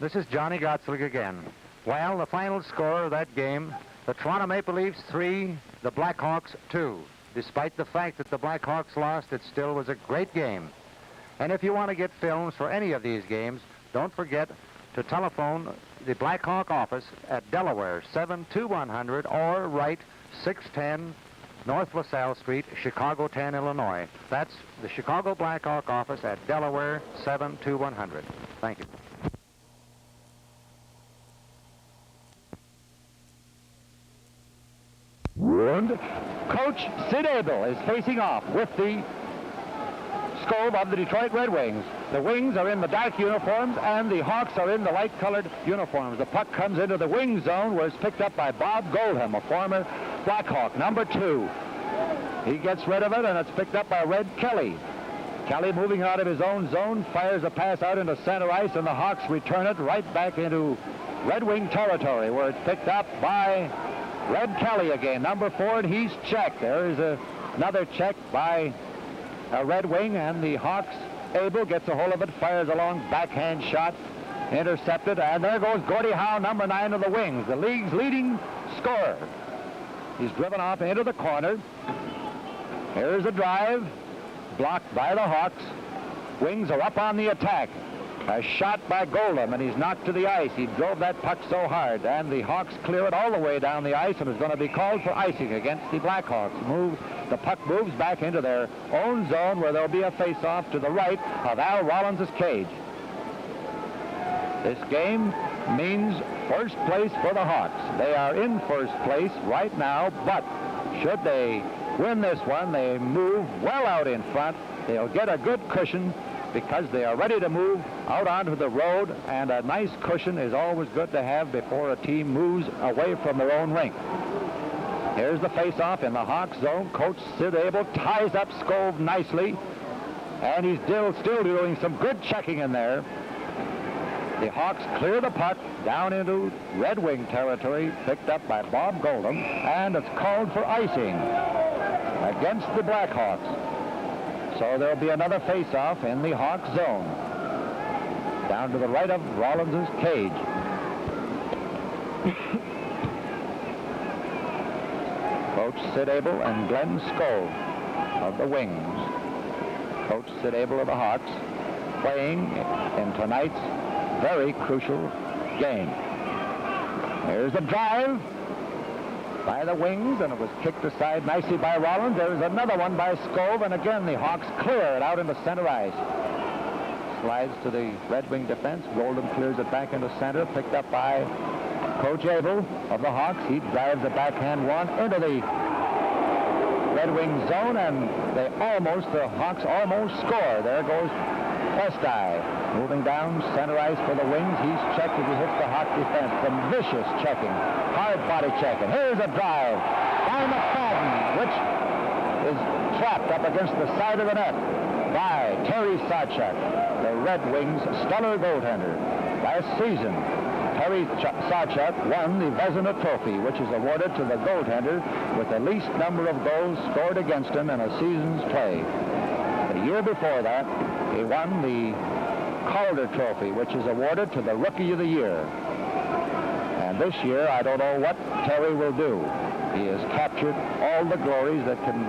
This is Johnny Gottslick again. Well, the final score of that game, the Toronto Maple Leafs 3, the Blackhawks 2. Despite the fact that the Blackhawks lost, it still was a great game. And if you want to get films for any of these games, don't forget to telephone the Blackhawk office at Delaware 72100 or write 610 North LaSalle Street, Chicago 10, Illinois. That's the Chicago Blackhawk office at Delaware 72100. Thank you. And Coach Sid Abel is facing off with the Scove of the Detroit Red Wings. The Wings are in the dark uniforms and the Hawks are in the light-colored uniforms. The puck comes into the wing zone where it's picked up by Bob Goldham, a former Blackhawk, number 2. He gets rid of it and it's picked up by Red Kelly. Kelly, moving out of his own zone, fires a pass out into center ice, and the Hawks return it right back into Red Wing territory where it's picked up by Red Kelly again, number 4, and he's checked. There is another check by a Red Wing, and the Hawks, Abel gets a hold of it, fires a long backhand shot, intercepted, and there goes Gordie Howe, number 9 of the Wings, the league's leading scorer. He's driven off into the corner. Here's a drive, blocked by the Hawks. Wings are up on the attack. A shot by Goldham, and he's knocked to the ice. He drove that puck so hard, and the Hawks clear it all the way down the ice, and is going to be called for icing against the Blackhawks. The puck moves back into their own zone where there'll be a face-off to the right of Al Rollins' cage. This game means first place for the Hawks. They are in first place right now, but should they win this one, they move well out in front. They'll get a good cushion because they are ready to move out onto the road, and a nice cushion is always good to have before a team moves away from their own rink. Here's the face-off in the Hawks zone. Coach Sid Abel ties up Scove nicely, and he's still doing some good checking in there. The Hawks clear the puck down into Red Wing territory, picked up by Bob Goldham, and it's called for icing against the Blackhawks. So there'll be another face-off in the Hawks zone, down to the right of Rollins' cage. Coach Sid Abel and Glenn Scove of the Wings. Coach Sid Abel of the Hawks playing in tonight's very crucial game. Here's a drive by the Wings, and it was kicked aside nicely by Rollins. There's another one by Scove, and again the Hawks clear it out into center ice. Slides to the Red Wing defense. Goldham clears it back into center, picked up by Coach Abel of the Hawks. He drives a backhand one into the Red Wing zone, and the Hawks almost score. There goes Esti moving down center ice for the Wings. He's checked as he hits the Hawk defense. Some vicious checking, hard body checking. Here's a drive by McFadden, which is trapped up against the side of the net by Terry Sawchuk, the Red Wings' stellar goaltender. Last season, Terry Sawchuk won the Vezina Trophy, which is awarded to the goaltender with the least number of goals scored against him in a season's play. The year before that, he won the Calder Trophy, which is awarded to the Rookie of the Year. And this year, I don't know what Terry will do. He has captured all the glories that can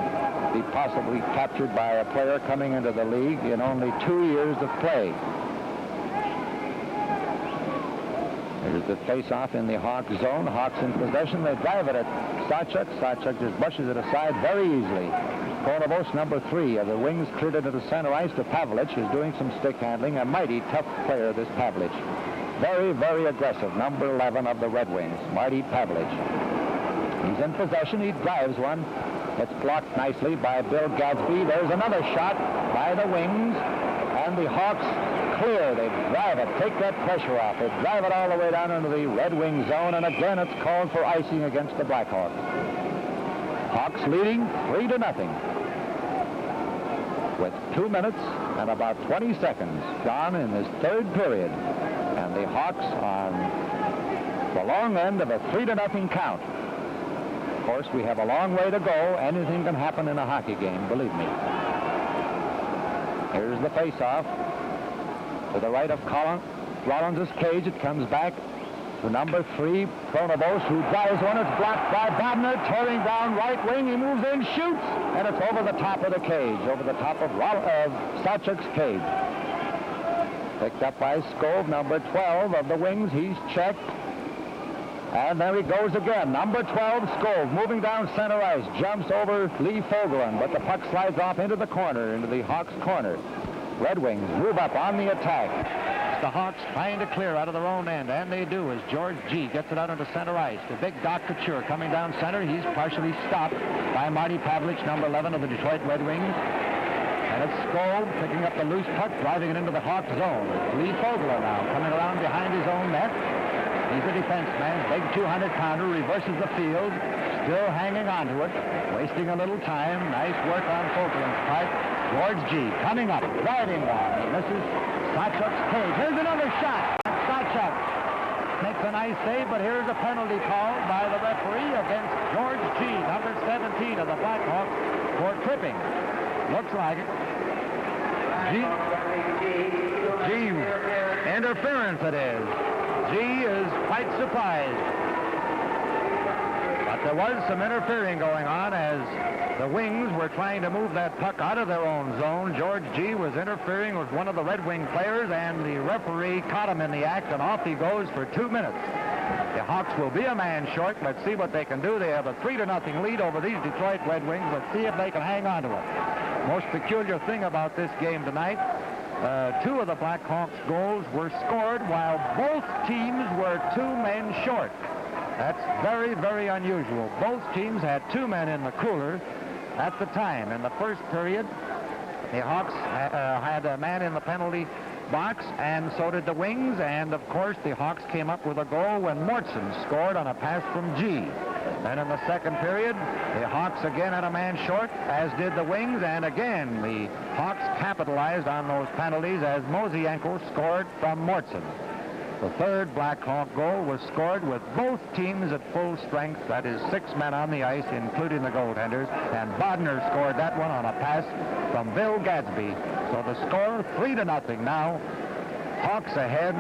be possibly captured by a player coming into the league in only 2 years of play. There's the face-off in the Hawks zone. Hawks in possession. They drive it at Sawchuk. Sawchuk just brushes it aside very easily. Konovos, number 3 of the Wings, cleared it to the center ice to Pavlich, who's doing some stick handling. A mighty tough player, this Pavlich. Very, very aggressive. Number 11 of the Red Wings, Marty Pavlich. He's in possession. He drives one It's blocked nicely by Bill Gadsby. There's another shot by the Wings, and the Hawks clear. They drive it, take that pressure off. They drive it all the way down into the Red Wing zone, and again it's called for icing against the Blackhawks. Hawks leading 3-0 with 2 minutes and about 20 seconds gone in this third period. And the Hawks on the long end of a 3-0 count. Of course, we have a long way to go. Anything can happen in a hockey game, believe me. Here's the face-off. To the right of Rollins' cage, it comes back to number 3, Pronovos, who drives one. It's blocked by Bodner, tearing down right wing. He moves in, shoots, and it's over the top of the cage, over the top of Sawchuk's cage. Picked up by Skov, number 12 of the Wings. He's checked. And there he goes again. Number 12, Skov, moving down center ice, jumps over Lee Fogelin, but the puck slides off into the corner, into the Hawks' corner. Red Wings move up on the attack. The Hawks trying to clear out of their own end, and they do as George G. gets it out into center ice. The big Doc Couture coming down center. He's partially stopped by Marty Pavlich, number 11 of the Detroit Red Wings. And it's Skov picking up the loose puck, driving it into the Hawks zone. Lee Fogelin now coming around behind his own net. He's a defenseman, big 200-pounder, reverses the field, still hanging on to it, wasting a little time. Nice work on Fogelin's part. George G. coming up, driving one. He misses Sawchuk's cage. Here's another shot. Sawchuk makes a nice save, but here's a penalty called by the referee against George G., number 17 of the Blackhawks, for tripping. Looks like it. G. Interference it is. G is quite surprised. But there was some interfering going on as the Wings were trying to move that puck out of their own zone. George G. was interfering with one of the Red Wing players, and the referee caught him in the act, and off he goes for 2 minutes. The Hawks will be a man short. Let's see what they can do. They have a 3-0 lead over these Detroit Red Wings. Let's see if they can hang on to it. Most peculiar thing about this game tonight, 2 of the Blackhawks' goals were scored while both teams were 2 men short. That's very, very unusual. Both teams had 2 men in the cooler at the time. In the first period, the Hawks had a man in the penalty box, and so did the Wings. And, of course, the Hawks came up with a goal when Mortson scored on a pass from G. Then in the second period, the Hawks again had a man short, as did the Wings, and again the Hawks capitalized on those penalties as Mosienko scored from Mortson. The third Blackhawk goal was scored with both teams at full strength, that is 6 men on the ice, including the goaltenders, and Bodner scored that one on a pass from Bill Gadsby. So the score, 3-0 now. Hawks ahead.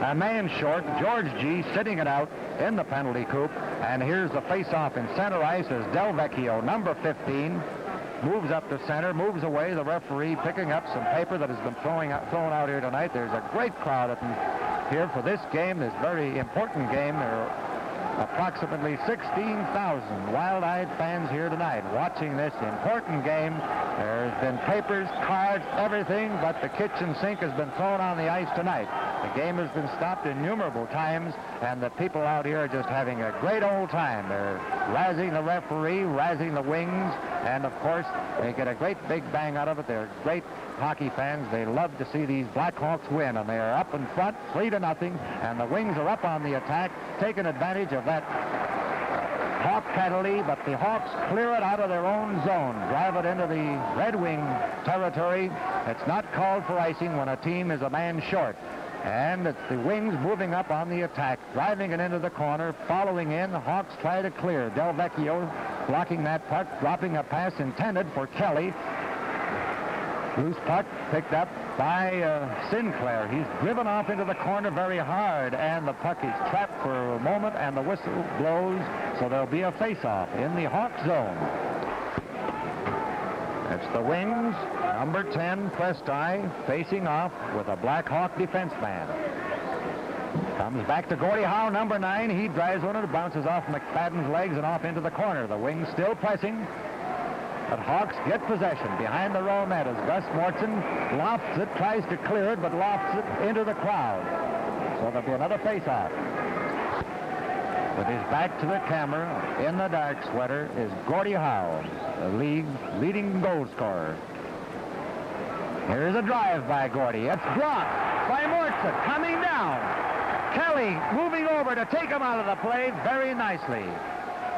A man short, George G. sitting it out in the penalty coop. And here's the face-off in center ice as Del Vecchio, number 15, moves up to center, moves away. The referee picking up some paper that has been thrown out here tonight. There's a great crowd here for this game, this very important game. There are approximately 16,000 wild-eyed fans here tonight watching this important game. There's been papers, cards, everything, but the kitchen sink has been thrown on the ice tonight. The game has been stopped innumerable times, and the people out here are just having a great old time. They're razzing the referee, razzing the Wings, and of course, they get a great big bang out of it. They're great hockey fans. They love to see these Blackhawks win, and they are up in front, 3-0, and the Wings are up on the attack, taking advantage of that Hawk penalty, but the Hawks clear it out of their own zone, drive it into the Red Wing territory. It's not called for icing when a team is a man short. And it's the Wings moving up on the attack, driving it into the corner, following in. The Hawks try to clear. Del Vecchio blocking that puck, dropping a pass intended for Kelly. Loose puck picked up by Sinclair. He's driven off into the corner very hard, and the puck is trapped for a moment, and the whistle blows, so there'll be a face-off in the Hawk zone. It's the Wings, number 10, Prestai, facing off with a Blackhawk defenseman. Comes back to Gordie Howe, number 9. He drives one and bounces off McFadden's legs and off into the corner. The Wings still pressing. But Hawks get possession behind the row net as Gus Mortson lofts it, tries to clear it, but lofts it into the crowd. So there'll be another face-off. With his back to the camera, in the dark sweater, is Gordie Howe, the league's leading goal scorer. Here's a drive by Gordie. It's blocked by Mortson, coming down. Kelly moving over to take him out of the play very nicely.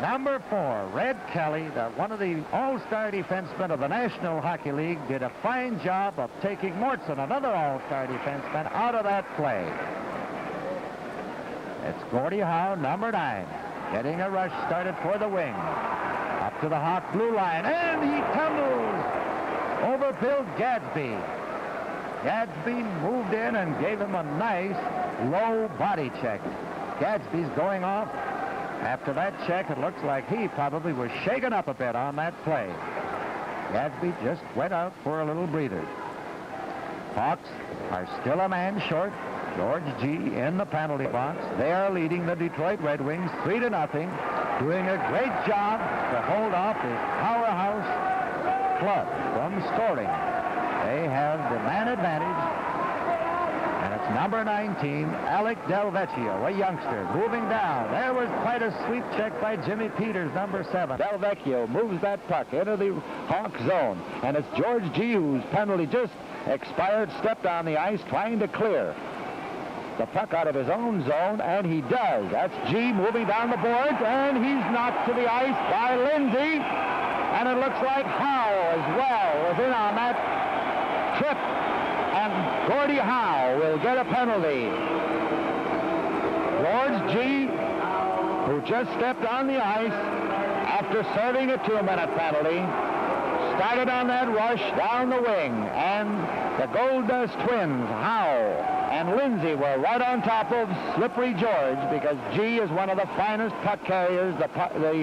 Number 4, Red Kelly, one of the all-star defensemen of the National Hockey League, did a fine job of taking Mortson, another all-star defenseman, out of that play. It's Gordie Howe, number 9, getting a rush started for the wing. Up to the Hawk blue line, and he tumbles over Bill Gadsby. Gadsby moved in and gave him a nice low body check. Gadsby's going off. After that check, it looks like he probably was shaken up a bit on that play. Gadsby just went out for a little breather. Hawks are still a man short. George G. in the penalty box. They are leading the Detroit Red Wings 3-0, doing a great job to hold off this powerhouse club from scoring. They have the man advantage, and it's number 19, Alec Del Vecchio, a youngster, moving down. There was quite a sweep check by Jimmy Peters, number 7. Del Vecchio moves that puck into the Hawk zone, and it's George G., whose penalty just expired, stepped on the ice trying to clear the puck out of his own zone, and he does. That's G moving down the boards, and he's knocked to the ice by Lindsay, and it looks like Howe as well was in on that trip, and Gordie Howe will get a penalty. George G., who just stepped on the ice after serving a 2-minute penalty, started on that rush down the wing, and the Gold Dust twins, Howe and Lindsay, were right on top of Slippery George, because G is one of the finest puck carriers the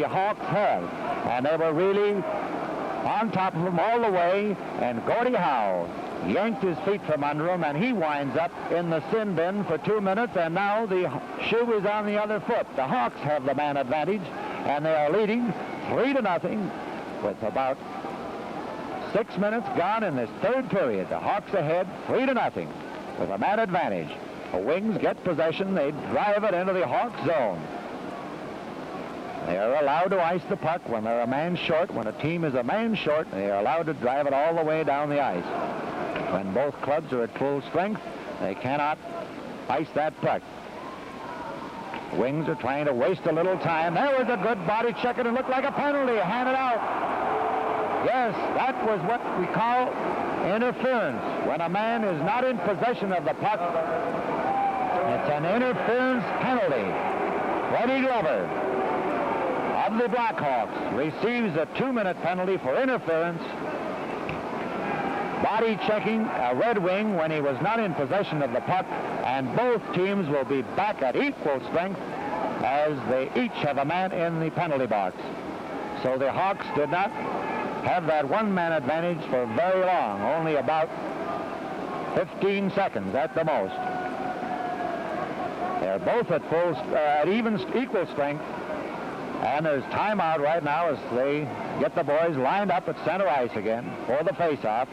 Hawks have, and they were really on top of him all the way, and Gordie Howe yanked his feet from under him, and he winds up in the sin bin for 2 minutes, and now the shoe is on the other foot. The Hawks have the man advantage, and they are leading 3-0 with about 6 minutes gone in this third period. The Hawks ahead 3-0 with a man advantage. The Wings get possession. They drive it into the Hawk zone. They are allowed to ice the puck when they're a man short. When a team is a man short, they are allowed to drive it all the way down the ice. When both clubs are at full strength, they cannot ice that puck. Wings are trying to waste a little time. There was a good body check, and it looked like a penalty handed out. Yes, that was what we call interference. When a man is not in possession of the puck, it's an interference penalty. Freddie Glover of the Blackhawks receives a 2-minute penalty for interference, body checking a Red Wing when he was not in possession of the puck, and both teams will be back at equal strength as they each have a man in the penalty box. So the Hawks did not have that one-man advantage for very long, only about 15 seconds at the most. They're both at equal strength, and there's timeout right now as they get the boys lined up at center ice again for the face-off.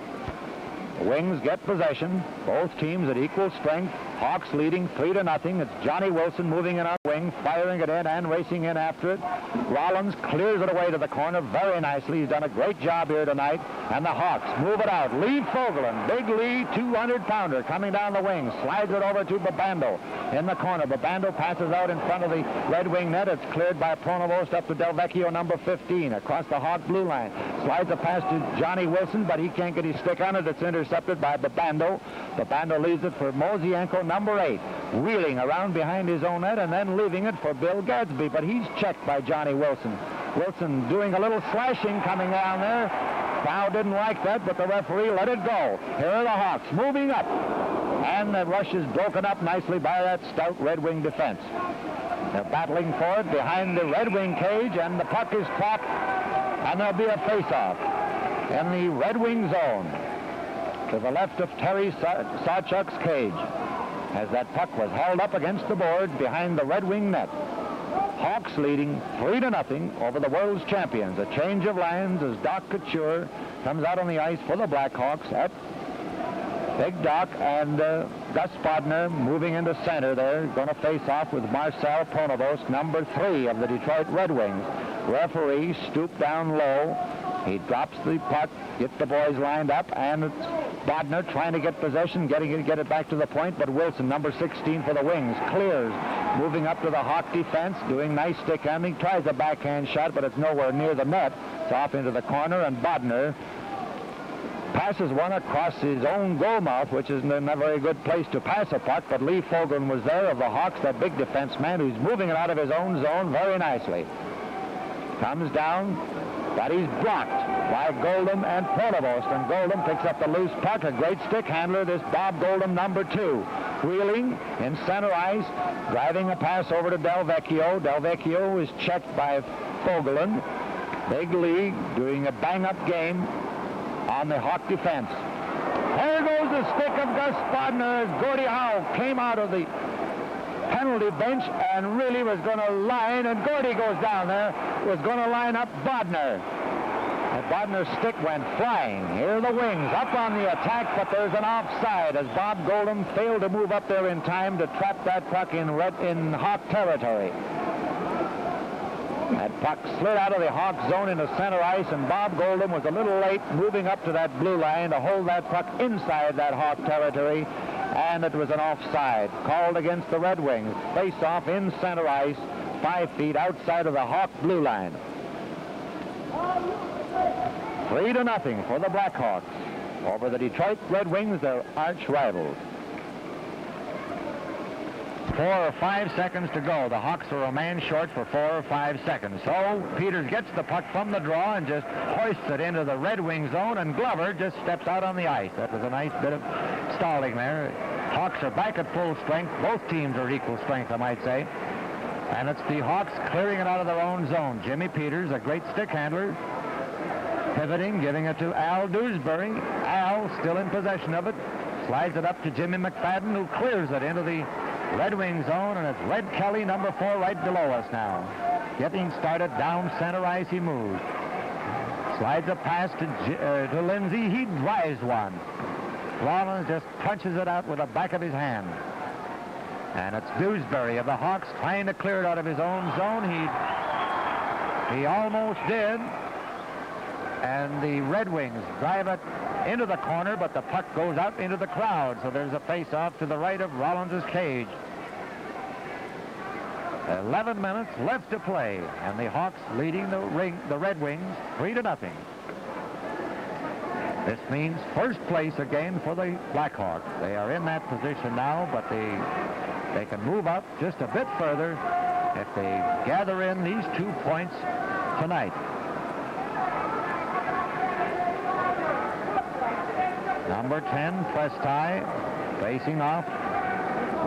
The Wings get possession. Both teams at equal strength. Hawks leading 3-0. It's Johnny Wilson moving in on the wing, firing it in and racing in after it. Rollins clears it away to the corner very nicely. He's done a great job here tonight. And the Hawks move it out. Lee Fogelin, big Lee, 200-pounder, coming down the wing. Slides it over to Babando in the corner. Babando passes out in front of the Red Wing net. It's cleared by Pronovost up to Del Vecchio, number 15, across the Hawk blue line. Slides a pass to Johnny Wilson, but he can't get his stick on it. It's intercepted by Babando. Babando leaves it for Mosienko, number 8, wheeling around behind his own net and then leaving it for Bill Gadsby, but he's checked by Johnny Wilson. Wilson doing a little slashing coming down there. Foul didn't like that, but the referee let it go. Here are the Hawks moving up, and the rush is broken up nicely by that stout Red Wing defense. They're battling for it behind the Red Wing cage, and the puck is caught, and there'll be a face-off in the Red Wing zone to the left of Terry Sawchuk's cage, as that puck was held up against the board behind the Red Wing net. Hawks leading 3-0 over the world's champions. A change of lines as Doc Couture comes out on the ice for the Blackhawks at Big Doc and Gus Bodner moving into center there, going to face off with Marcel Pronovost, number 3 of the Detroit Red Wings. Referee stooped down low. He drops the puck, gets the boys lined up, and it's Bodner trying to get possession, get it back to the point, but Wilson, number 16 for the Wings, clears, moving up to the Hawk defense, doing nice stick handling, tries a backhand shot, but it's nowhere near the net. It's off into the corner, and Bodner passes one across his own goal mouth, which isn't a very good place to pass a puck, but Lee Foglen was there of the Hawks, that big defenseman who's moving it out of his own zone very nicely. Comes down, but he's blocked by Goldham and Pronovost, and Goldham picks up the loose puck. A great stick handler, this Bob Goldham, number 2. Wheeling in center ice, driving a pass over to Del Vecchio. Del Vecchio is checked by Foglen. Big League doing a bang-up game on the Hawk defense. There goes the stick of Gus Bodner as Gordie Howe came out of the penalty bench and really was going to line, and Gordie goes down there, was going to line up Bodner. And Bodner's stick went flying. Here are the Wings up on the attack, but there's an offside as Bob Goldham failed to move up there in time to trap that puck in Hawk territory. That puck slid out of the Hawk zone into center ice, and Bob Goldham was a little late moving up to that blue line to hold that puck inside that Hawk territory, and it was an offside called against the Red Wings. Face-off in center ice, 5 feet outside of the Hawk blue line. 3-0 for the Blackhawks over the Detroit Red Wings, their arch rivals. 4 or 5 seconds to go. The Hawks are a man short for 4 or 5 seconds. So Peters gets the puck from the draw and just hoists it into the Red Wing zone, and Glover just steps out on the ice. That was a nice bit of stalling there. Hawks are back at full strength. Both teams are equal strength, I might say. And it's the Hawks clearing it out of their own zone. Jimmy Peters, a great stick handler, pivoting, giving it to Al Dewsbury. Al still in possession of it. Slides it up to Jimmy McFadden, who clears it into the Red Wing zone, and it's Red Kelly, number 4, right below us now. Getting started down center ice, he moves. Slides a pass to Lindsay. He drives one. Rollins just punches it out with the back of his hand. And it's Dewsbury of the Hawks trying to clear it out of his own zone. He almost did. And the Red Wings drive it into the corner, but the puck goes out into the crowd, so there's a face-off to the right of Rollins' cage. 11 minutes left to play, and the Hawks leading the Red Wings 3-0. This means first place again for the Blackhawks. They are in that position now, but they can move up just a bit further if they gather in these 2 points tonight. Number 10, Prestai, facing off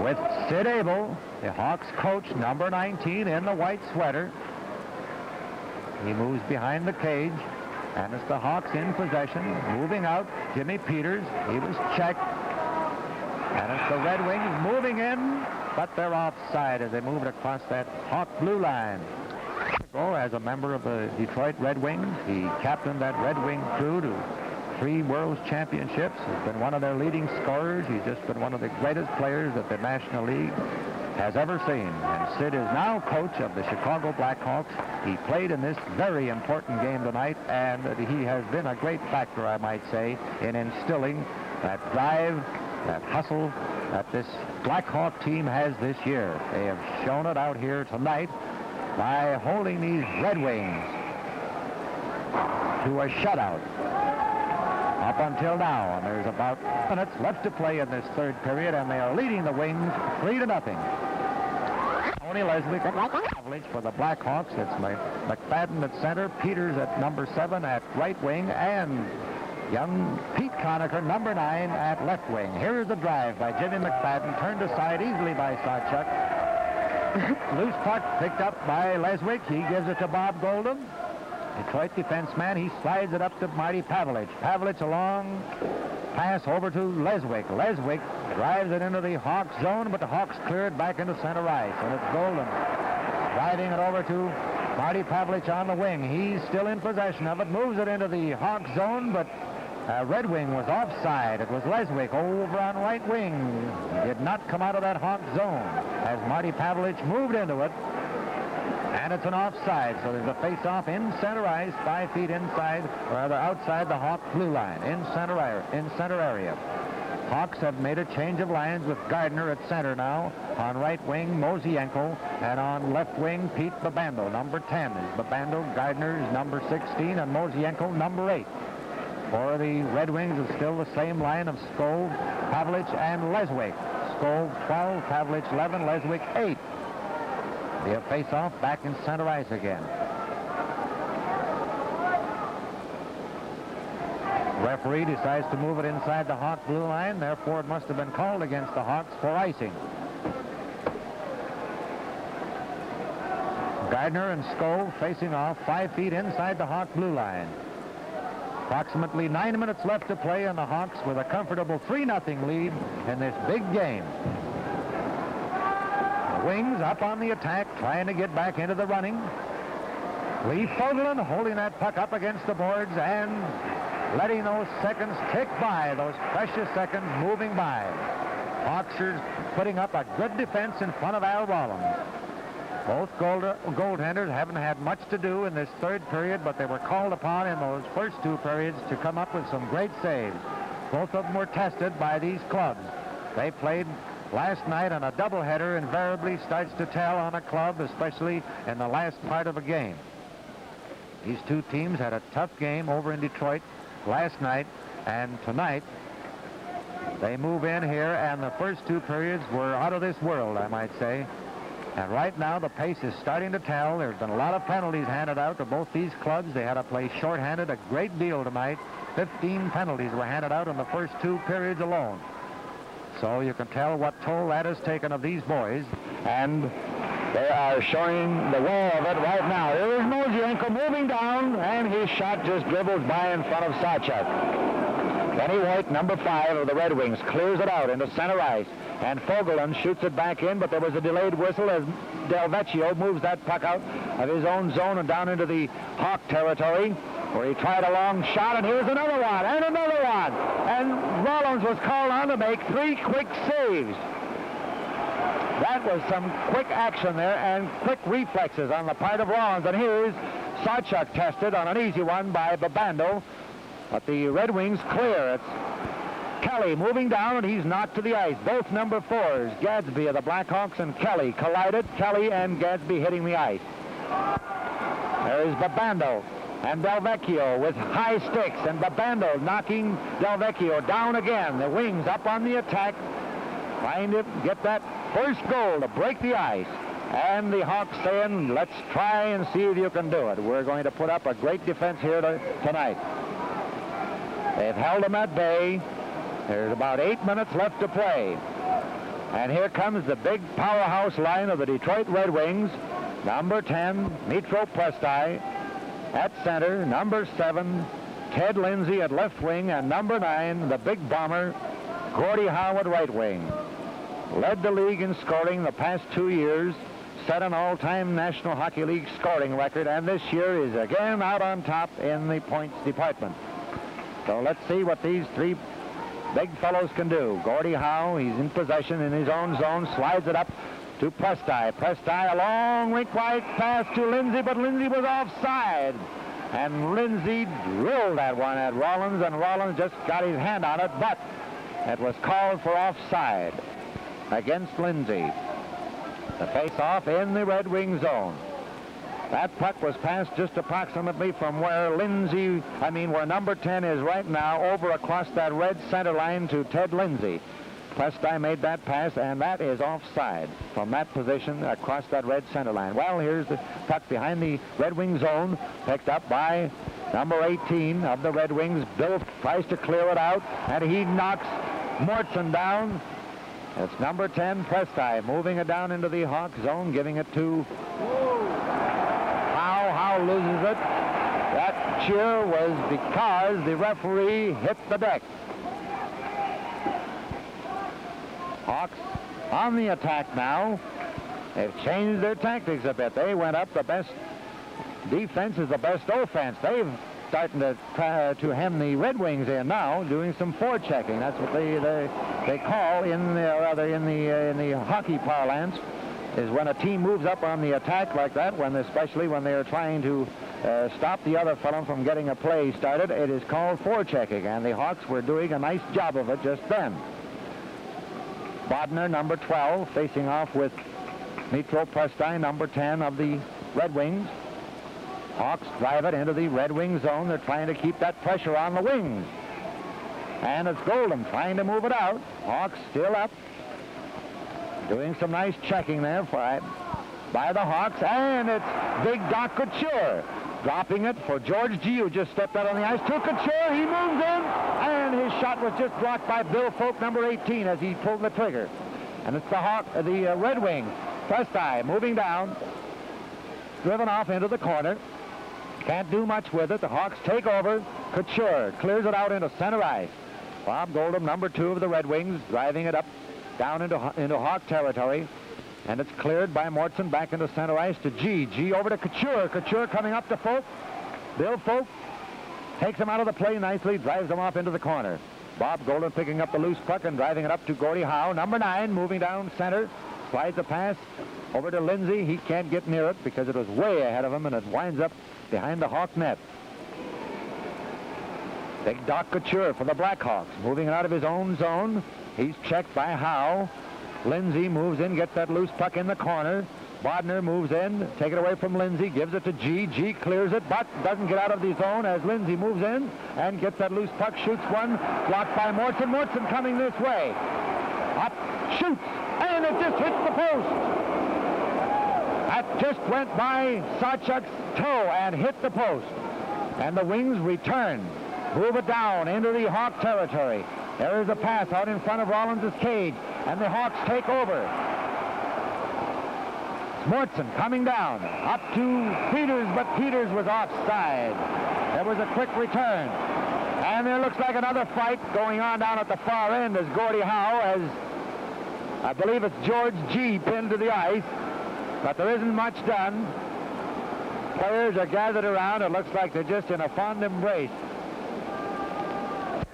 with Sid Abel, the Hawks coach, number 19 in the white sweater. He moves behind the cage, and it's the Hawks in possession. Moving out, Jimmy Peters. He was checked. And it's the Red Wings moving in, but they're offside as they move it across that Hawk blue line. As a member of the Detroit Red Wings, he captained that Red Wing crew to 3 World Championships. He's been one of their leading scorers. He's just been one of the greatest players that the National League has ever seen. And Sid is now coach of the Chicago Blackhawks. He played in this very important game tonight, and he has been a great factor, I might say, in instilling that drive, that hustle that this Blackhawk team has this year. They have shown it out here tonight by holding these Red Wings to a shutout up until now, and there's about minutes left to play in this third period, and they are leading the Wings 3-0. Tony Leslie for the Blackhawks. It's McFadden at center, Peters at number 7 at right wing, and young Pete Conacher, number 9 at left wing. Here is the drive by Jimmy McFadden, turned aside easily by Sawchuk. Loose puck picked up by Leswick. He gives it to Bob Goldham. Detroit defenseman, he slides it up to Marty Pavelich. Pavelich a long pass over to Leswick. Leswick drives it into the Hawks zone, but the Hawks clear it back into center ice, and it's Goldham driving it over to Marty Pavelich on the wing. He's still in possession of it, moves it into the Hawks zone, but Red Wing was offside. It was Leswick over on right wing. Did not come out of that Hawk zone as Marty Pavlich moved into it. And it's an offside, so there's a face-off in center ice, 5 feet inside, or rather outside the Hawk blue line, in center area. Hawks have made a change of lines with Gardner at center now. On right wing, Mosienko, and on left wing, Pete Babando. Number 10 is Babando, Gardner is number 16, and Mosienko, number 8. For the Red Wings, it's still the same line of Skov, Pavlich, and Leswick. Skov 12, Pavlich 11, Leswick 8. The face-off back in center ice again. Referee decides to move it inside the Hawk blue line, therefore it must have been called against the Hawks for icing. Gardner and Skov facing off 5 feet inside the Hawk blue line. Approximately 9 minutes left to play, and the Hawks with a comfortable 3-0 lead in this big game. The Wings up on the attack, trying to get back into the running. Lee Fogelin holding that puck up against the boards and letting those seconds tick by, those precious seconds moving by. Hawks are putting up a good defense in front of Al Rollins. Both goaltenders haven't had much to do in this third period, but they were called upon in those first 2 periods to come up with some great saves. Both of them were tested by these clubs. They played last night, and a doubleheader invariably starts to tell on a club, especially in the last part of a game. These two teams had a tough game over in Detroit last night, and tonight they move in here, and the first 2 periods were out of this world, I might say. And right now the pace is starting to tell. There's been a lot of penalties handed out to both these clubs. They had to play shorthanded a great deal tonight. 15 penalties were handed out in the first 2 periods alone. So you can tell what toll that has taken of these boys. And they are showing the way of it right now. Here is Mosienko moving down, and his shot just dribbles by in front of Sarchuk. Benny White, number 5 of the Red Wings, clears it out into center ice, and Fogelin shoots it back in, but there was a delayed whistle as Del Vecchio moves that puck out of his own zone and down into the Hawk territory, where he tried a long shot, and here's another one, and another one. And Rollins was called on to make 3 quick saves. That was some quick action there and quick reflexes on the part of Rollins. And here's Sarchuk tested on an easy one by Babando. But the Red Wings clear. It's Kelly moving down, and he's knocked to the ice. Both number 4s, Gadsby of the Blackhawks and Kelly, collided. Kelly and Gadsby hitting the ice. There's Babando and Del Vecchio with high sticks, and Babando knocking Del Vecchio down again. The Wings up on the attack, trying to get that first goal to break the ice. And the Hawks saying, let's try and see if you can do it. We're going to put up a great defense here tonight. They've held them at bay. There's about 8 minutes left to play. And here comes the big powerhouse line of the Detroit Red Wings. Number 10, Mitro Prestai at center. Number 7, Ted Lindsay at left wing. And number 9, the big bomber, Gordie Howe at right wing. Led the league in scoring the past 2 years. Set an all-time National Hockey League scoring record. And this year is again out on top in the points department. So let's see what these 3 big fellows can do. Gordie Howe, he's in possession in his own zone, slides it up to Prestai. Prestai, a long rink-wide pass to Lindsay, but Lindsay was offside. And Lindsay drilled that one at Rollins, and Rollins just got his hand on it, but it was called for offside against Lindsay. The face-off in the Red Wing zone. That puck was passed just approximately from where where number 10 is right now, over across that red center line to Ted Lindsay. Prestai made that pass, and that is offside from that position across that red center line. Well, here's the puck behind the Red Wing zone, picked up by number 18 of the Red Wings. Bill tries to clear it out, and he knocks Mortson down. It's number 10, Prestai, moving it down into the Hawk zone, giving it to Howe loses it. That cheer was because the referee hit the deck. Hawks on the attack now. They've changed their tactics a bit. They went up. The best defense is the best offense. They've starting to hem the Red Wings in now, doing some forechecking. That's what they call in the hockey parlance, is when a team moves up on the attack like that, especially when they are trying to stop the other fellow from getting a play started. It is called forechecking, and the Hawks were doing a nice job of it just then. Bodner, number 12, facing off with Mitro Prestein, number 10 of the Red Wings. Hawks drive it into the Red Wing zone. They're trying to keep that pressure on the wings. And it's Golden trying to move it out. Hawks still up. Doing some nice checking there by the Hawks. And it's Big Doc Couture dropping it for George G., who just stepped out on the ice. To Couture, he moves in, and his shot was just blocked by Bill Folk, number 18, as he pulled the trigger. And it's the Red Wing. Presti moving down, driven off into the corner. Can't do much with it. The Hawks take over. Couture clears it out into center ice. Bob Goldham, number 2 of the Red Wings, driving it up down into Hawk territory. And it's cleared by Mortson back into center ice to G. G over to Couture. Couture coming up to Folk. Bill Folk takes him out of the play nicely, drives him off into the corner. Bob Golden picking up the loose puck and driving it up to Gordie Howe. Number 9 moving down center. Slides a pass over to Lindsay. He can't get near it because it was way ahead of him, and it winds up behind the Hawk net. Big Doc Couture for the Blackhawks, moving it out of his own zone. He's checked by Howe. Lindsay moves in, gets that loose puck in the corner. Bodner moves in, take it away from Lindsay, gives it to G. G clears it, but doesn't get out of the zone as Lindsay moves in and gets that loose puck, shoots one, blocked by Mortson. Mortson coming this way. Up, shoots, and it just hits the post. That just went by Sawchuk's toe and hit the post. And the Wings return, move it down into the Hawk territory. There is a pass out in front of Rollins' cage, and the Hawks take over. Mortson coming down, up to Peters, but Peters was offside. There was a quick return. And there looks like another fight going on down at the far end as Gordie Howe has, I believe it's George G. pinned to the ice, but there isn't much done. Players are gathered around. It looks like they're just in a fond embrace.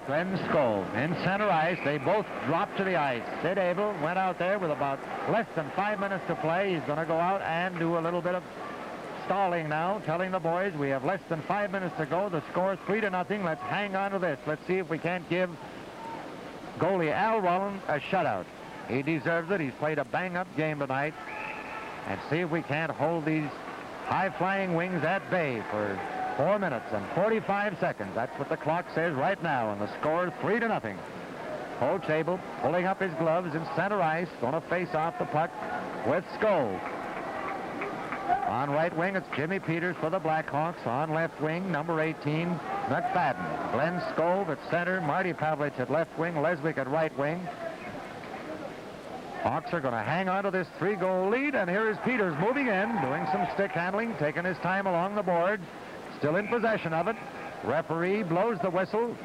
Glenn Skov in center ice. They both dropped to the ice. Sid Abel went out there with about less than 5 minutes to play. He's going to go out and do a little bit of stalling now, telling the boys we have less than 5 minutes to go. The score is 3-0. Let's hang on to this. Let's see if we can't give goalie Al Rollins a shutout. He deserves it. He's played a bang-up game tonight. And see if we can't hold these high-flying Wings at bay for 4 minutes and 45 seconds. That's what the clock says right now, and the score is 3-0. Coach Abel pulling up his gloves in center ice, going to face off the puck with Skov. On right wing, it's Jimmy Peters for the Blackhawks. On left wing, number 18, McFadden. Glenn Skov at center, Marty Pavlich at left wing, Leswick at right wing. Hawks are going to hang on to this 3-goal lead, and here is Peters moving in, doing some stick handling, taking his time along the board. Still in possession of it. Referee blows the whistle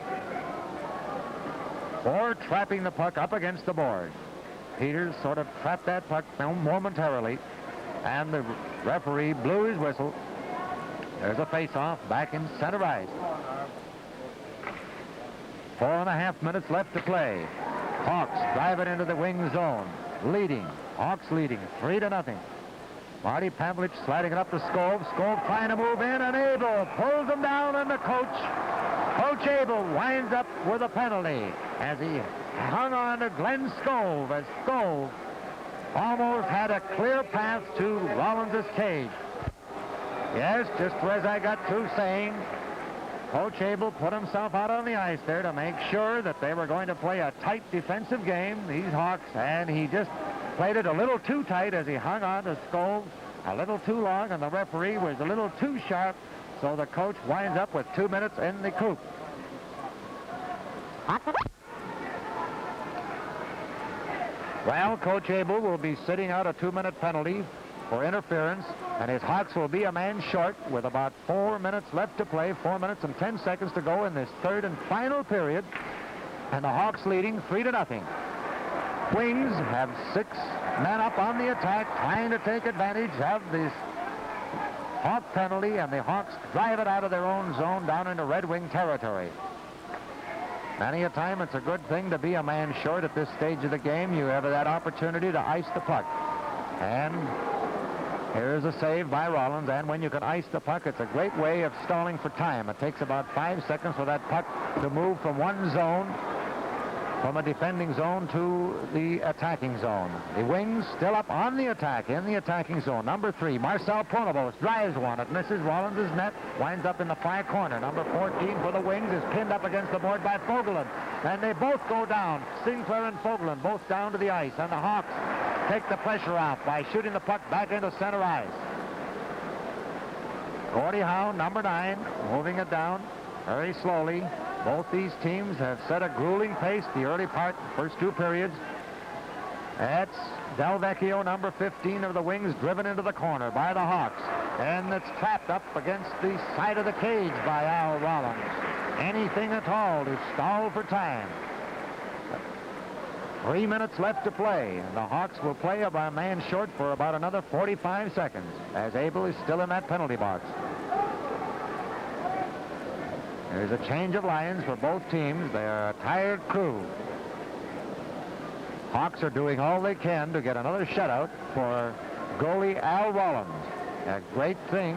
for trapping the puck up against the board. Peters sort of trapped that puck momentarily, and the referee blew his whistle. There's a face-off back in center ice. 4.5 minutes left to play. Hawks drive it into the wing zone, leading. Hawks leading 3-0. Marty Pavlich sliding it up to Skov. Skov trying to move in, and Abel pulls him down, and the Coach Abel winds up with a penalty as he hung on to Glenn Skov, as Skov almost had a clear path to Rollins' cage. Yes, just as I got through saying, Coach Abel put himself out on the ice there to make sure that they were going to play a tight defensive game, these Hawks, and he just played it a little too tight as he hung on to Skov a little too long, and the referee was a little too sharp, so the coach winds up with 2 minutes in the coop. Well, Coach Abel will be sitting out a 2-minute penalty for interference, and his Hawks will be a man short with about 4 minutes left to play, 4 minutes and 10 seconds to go in this third and final period, and the Hawks leading 3-0. Wings have 6 men up on the attack, trying to take advantage of this Hawk penalty, and the Hawks drive it out of their own zone down into Red Wing territory. Many a time it's a good thing to be a man short at this stage of the game. You have that opportunity to ice the puck. And here's a save by Rollins, and when you can ice the puck, it's a great way of stalling for time. It takes about 5 seconds for that puck to move from one zone, from a defending zone to the attacking zone. The Wings still up on the attack, in the attacking zone. Number 3, Marcel Pronovost drives one. It misses Rollins' net, winds up in the far corner. Number 14 for the Wings is pinned up against the board by Fogelin. And they both go down. Sinclair and Fogelin both down to the ice. And the Hawks take the pressure off by shooting the puck back into center ice. Gordie Howe, number 9, moving it down very slowly. Both these teams have set a grueling pace the early part, first 2 periods. That's Del Vecchio, number 15 of the Wings, driven into the corner by the Hawks. And it's trapped up against the side of the cage by Al Rollins. Anything at all to stall for time. 3 minutes left to play, and the Hawks will play a man short for about another 45 seconds, as Abel is still in that penalty box. There's a change of lines for both teams. They're a tired crew. Hawks are doing all they can to get another shutout for goalie Al Rollins. A great thing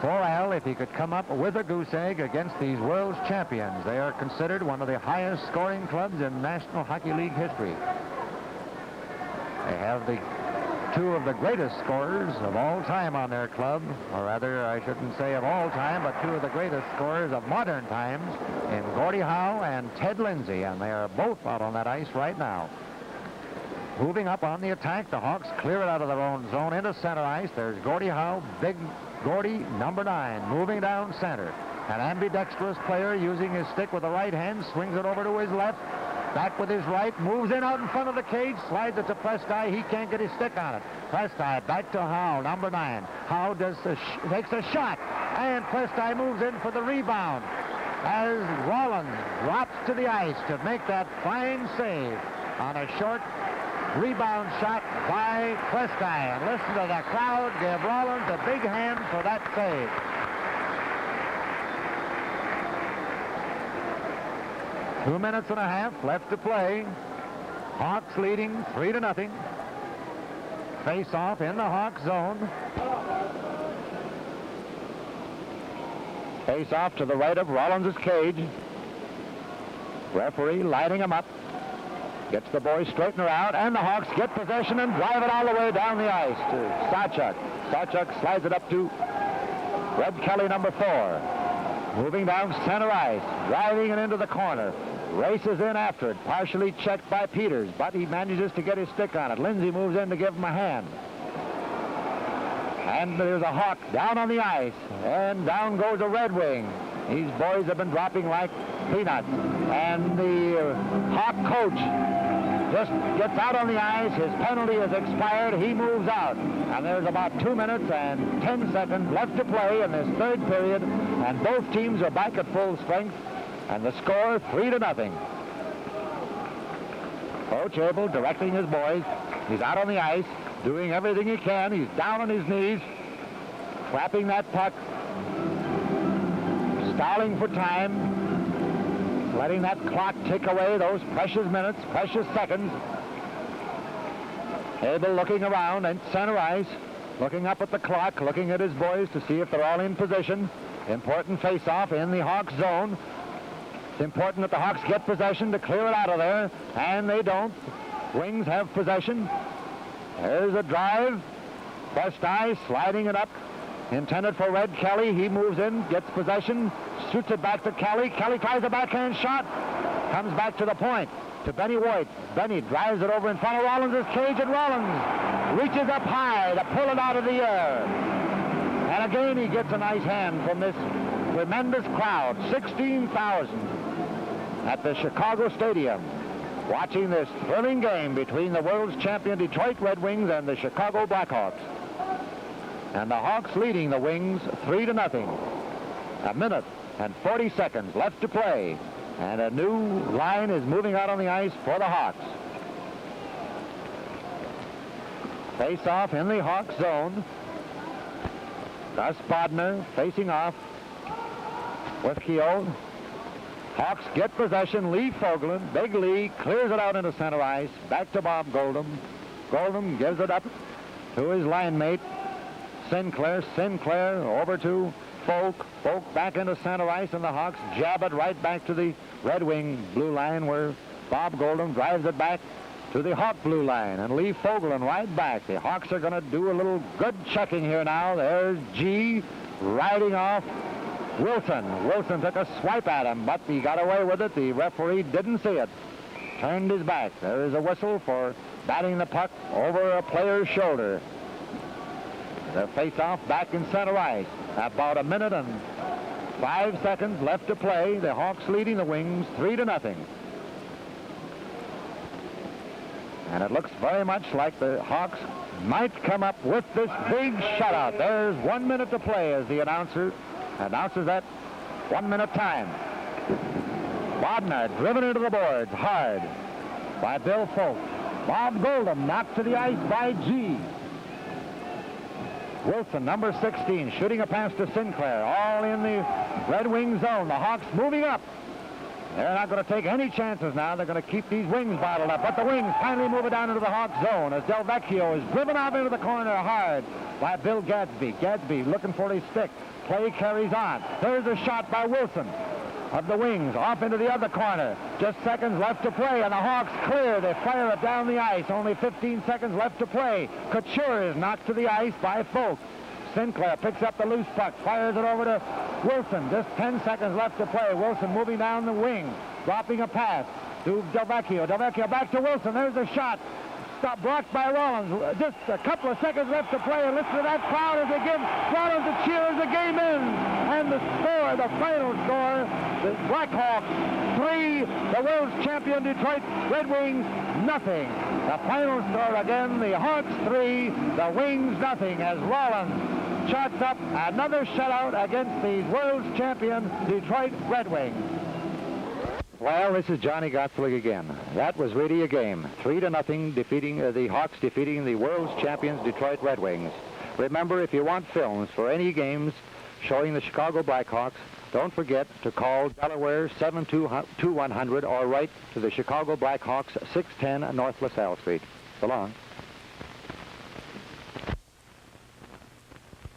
for Al if he could come up with a goose egg against these world's champions. They are considered one of the highest scoring clubs in National Hockey League history. They have the 2 of the greatest scorers of all time on their club, or rather, I shouldn't say of all time, but 2 of the greatest scorers of modern times in Gordie Howe and Ted Lindsay, and they are both out on that ice right now. Moving up on the attack, the Hawks clear it out of their own zone into center ice. There's Gordie Howe, big Gordie, number 9, moving down center. An ambidextrous player using his stick with the right hand, swings it over to his left, back with his right, moves in out in front of the cage, slides it to Prestai. He can't get his stick on it. Prestai back to Howe, number 9. Howe takes a shot, and Prestai moves in for the rebound as Rollins drops to the ice to make that fine save on a short rebound shot by Prestai. And listen to the crowd give Rollins a big hand for that save. Two minutes and a half left to play. Hawks leading 3-0. Face off in the Hawks zone. Face off to the right of Rollins' cage. Referee lighting him up. Gets the boys straightened out, and the Hawks get possession and drive it all the way down the ice to Sawchuk. Sawchuk slides it up to Red Kelly, number 4. Moving down center ice, driving it into the corner. Races in after it, partially checked by Peters, but he manages to get his stick on it. Lindsay moves in to give him a hand. And there's a Hawk down on the ice, and down goes a Red Wing. These boys have been dropping like peanuts. And the Hawk coach just gets out on the ice. His penalty is expired. He moves out. And there's about 2 minutes and 10 seconds left to play in this third period. And both teams are back at full strength. And the score, 3-0. Coach Abel directing his boys. He's out on the ice, doing everything he can. He's down on his knees, clapping that puck, stalling for time, letting that clock tick away those precious minutes, precious seconds. Abel looking around at center ice, looking up at the clock, looking at his boys to see if they're all in position. Important face-off in the Hawks zone. It's important that the Hawks get possession to clear it out of there, and they don't. Wings have possession. There's a drive. Prestai sliding it up. Intended for Red Kelly. He moves in, gets possession, shoots it back to Kelly. Kelly tries a backhand shot. Comes back to the point to Benny White. Benny drives it over in front of Rollins' cage, and Rollins reaches up high to pull it out of the air. And again he gets a nice hand from this tremendous crowd. 16,000 at the Chicago Stadium, watching this thrilling game between the world's champion Detroit Red Wings and the Chicago Blackhawks. And the Hawks leading the Wings 3-0. A minute and 40 seconds left to play. And a new line is moving out on the ice for the Hawks. Face off in the Hawks zone. Gus Bodner facing off with Keogh. Hawks get possession. Lee Fogelin, Big Lee, clears it out into center ice. Back to Bob Goldham. Goldham gives it up to his line mate, Sinclair. Sinclair over to Folk. Folk back into center ice, and the Hawks jab it right back to the Red Wing blue line, where Bob Goldham drives it back to the Hawk blue line, and Lee Fogelin right back. The Hawks are going to do a little good checking here now. There's G riding off Wilson. Wilson took a swipe at him, but he got away with it. The referee didn't see it. Turned his back. There is a whistle for batting the puck over a player's shoulder. The face-off back in center ice. About a minute and 5 seconds left to play. The Hawks leading the Wings 3-0. And it looks very much like the Hawks might come up with this big shutout. There's 1 minute to play as the announcer announces that 1 minute time. Bodner driven into the boards hard by Bill Folk. Bob Goldham knocked to the ice by G. Wilson, number 16, shooting a pass to Sinclair, all in the Red Wing zone. The Hawks moving up. They're not going to take any chances now. They're going to keep these Wings bottled up. But the Wings finally move it down into the Hawks zone as Del Vecchio is driven out into the corner hard by Bill Gadsby. Gadsby looking for his stick. Play carries on. There's a shot by Wilson of the Wings off into the other corner. Just seconds left to play, and the Hawks clear. They fire it down the ice. Only 15 seconds left to play. Couture is knocked to the ice by Folk. Sinclair picks up the loose puck, fires it over to Wilson. Just 10 seconds left to play. Wilson moving down the wing, dropping a pass to Del Vecchio. Del Vecchio back to Wilson. There's a shot. Stop blocked by Rollins. Just a couple of seconds left to play, and listen to that crowd as they give Rollins a cheer as the game ends. And the score, the final score, the Blackhawks 3, the world champion Detroit Red Wings nothing. The final score again, the Hawks 3, the Wings nothing, as Rollins charts up another shutout against the world champion Detroit Red Wings. Well, this is Johnny Gottselig again. That was really a game. 3-0, defeating the Hawks defeating the world's champions Detroit Red Wings. Remember, if you want films for any games showing the Chicago Blackhawks, don't forget to call Delaware 722-100 or write to the Chicago Blackhawks, 610 North LaSalle Street. So long.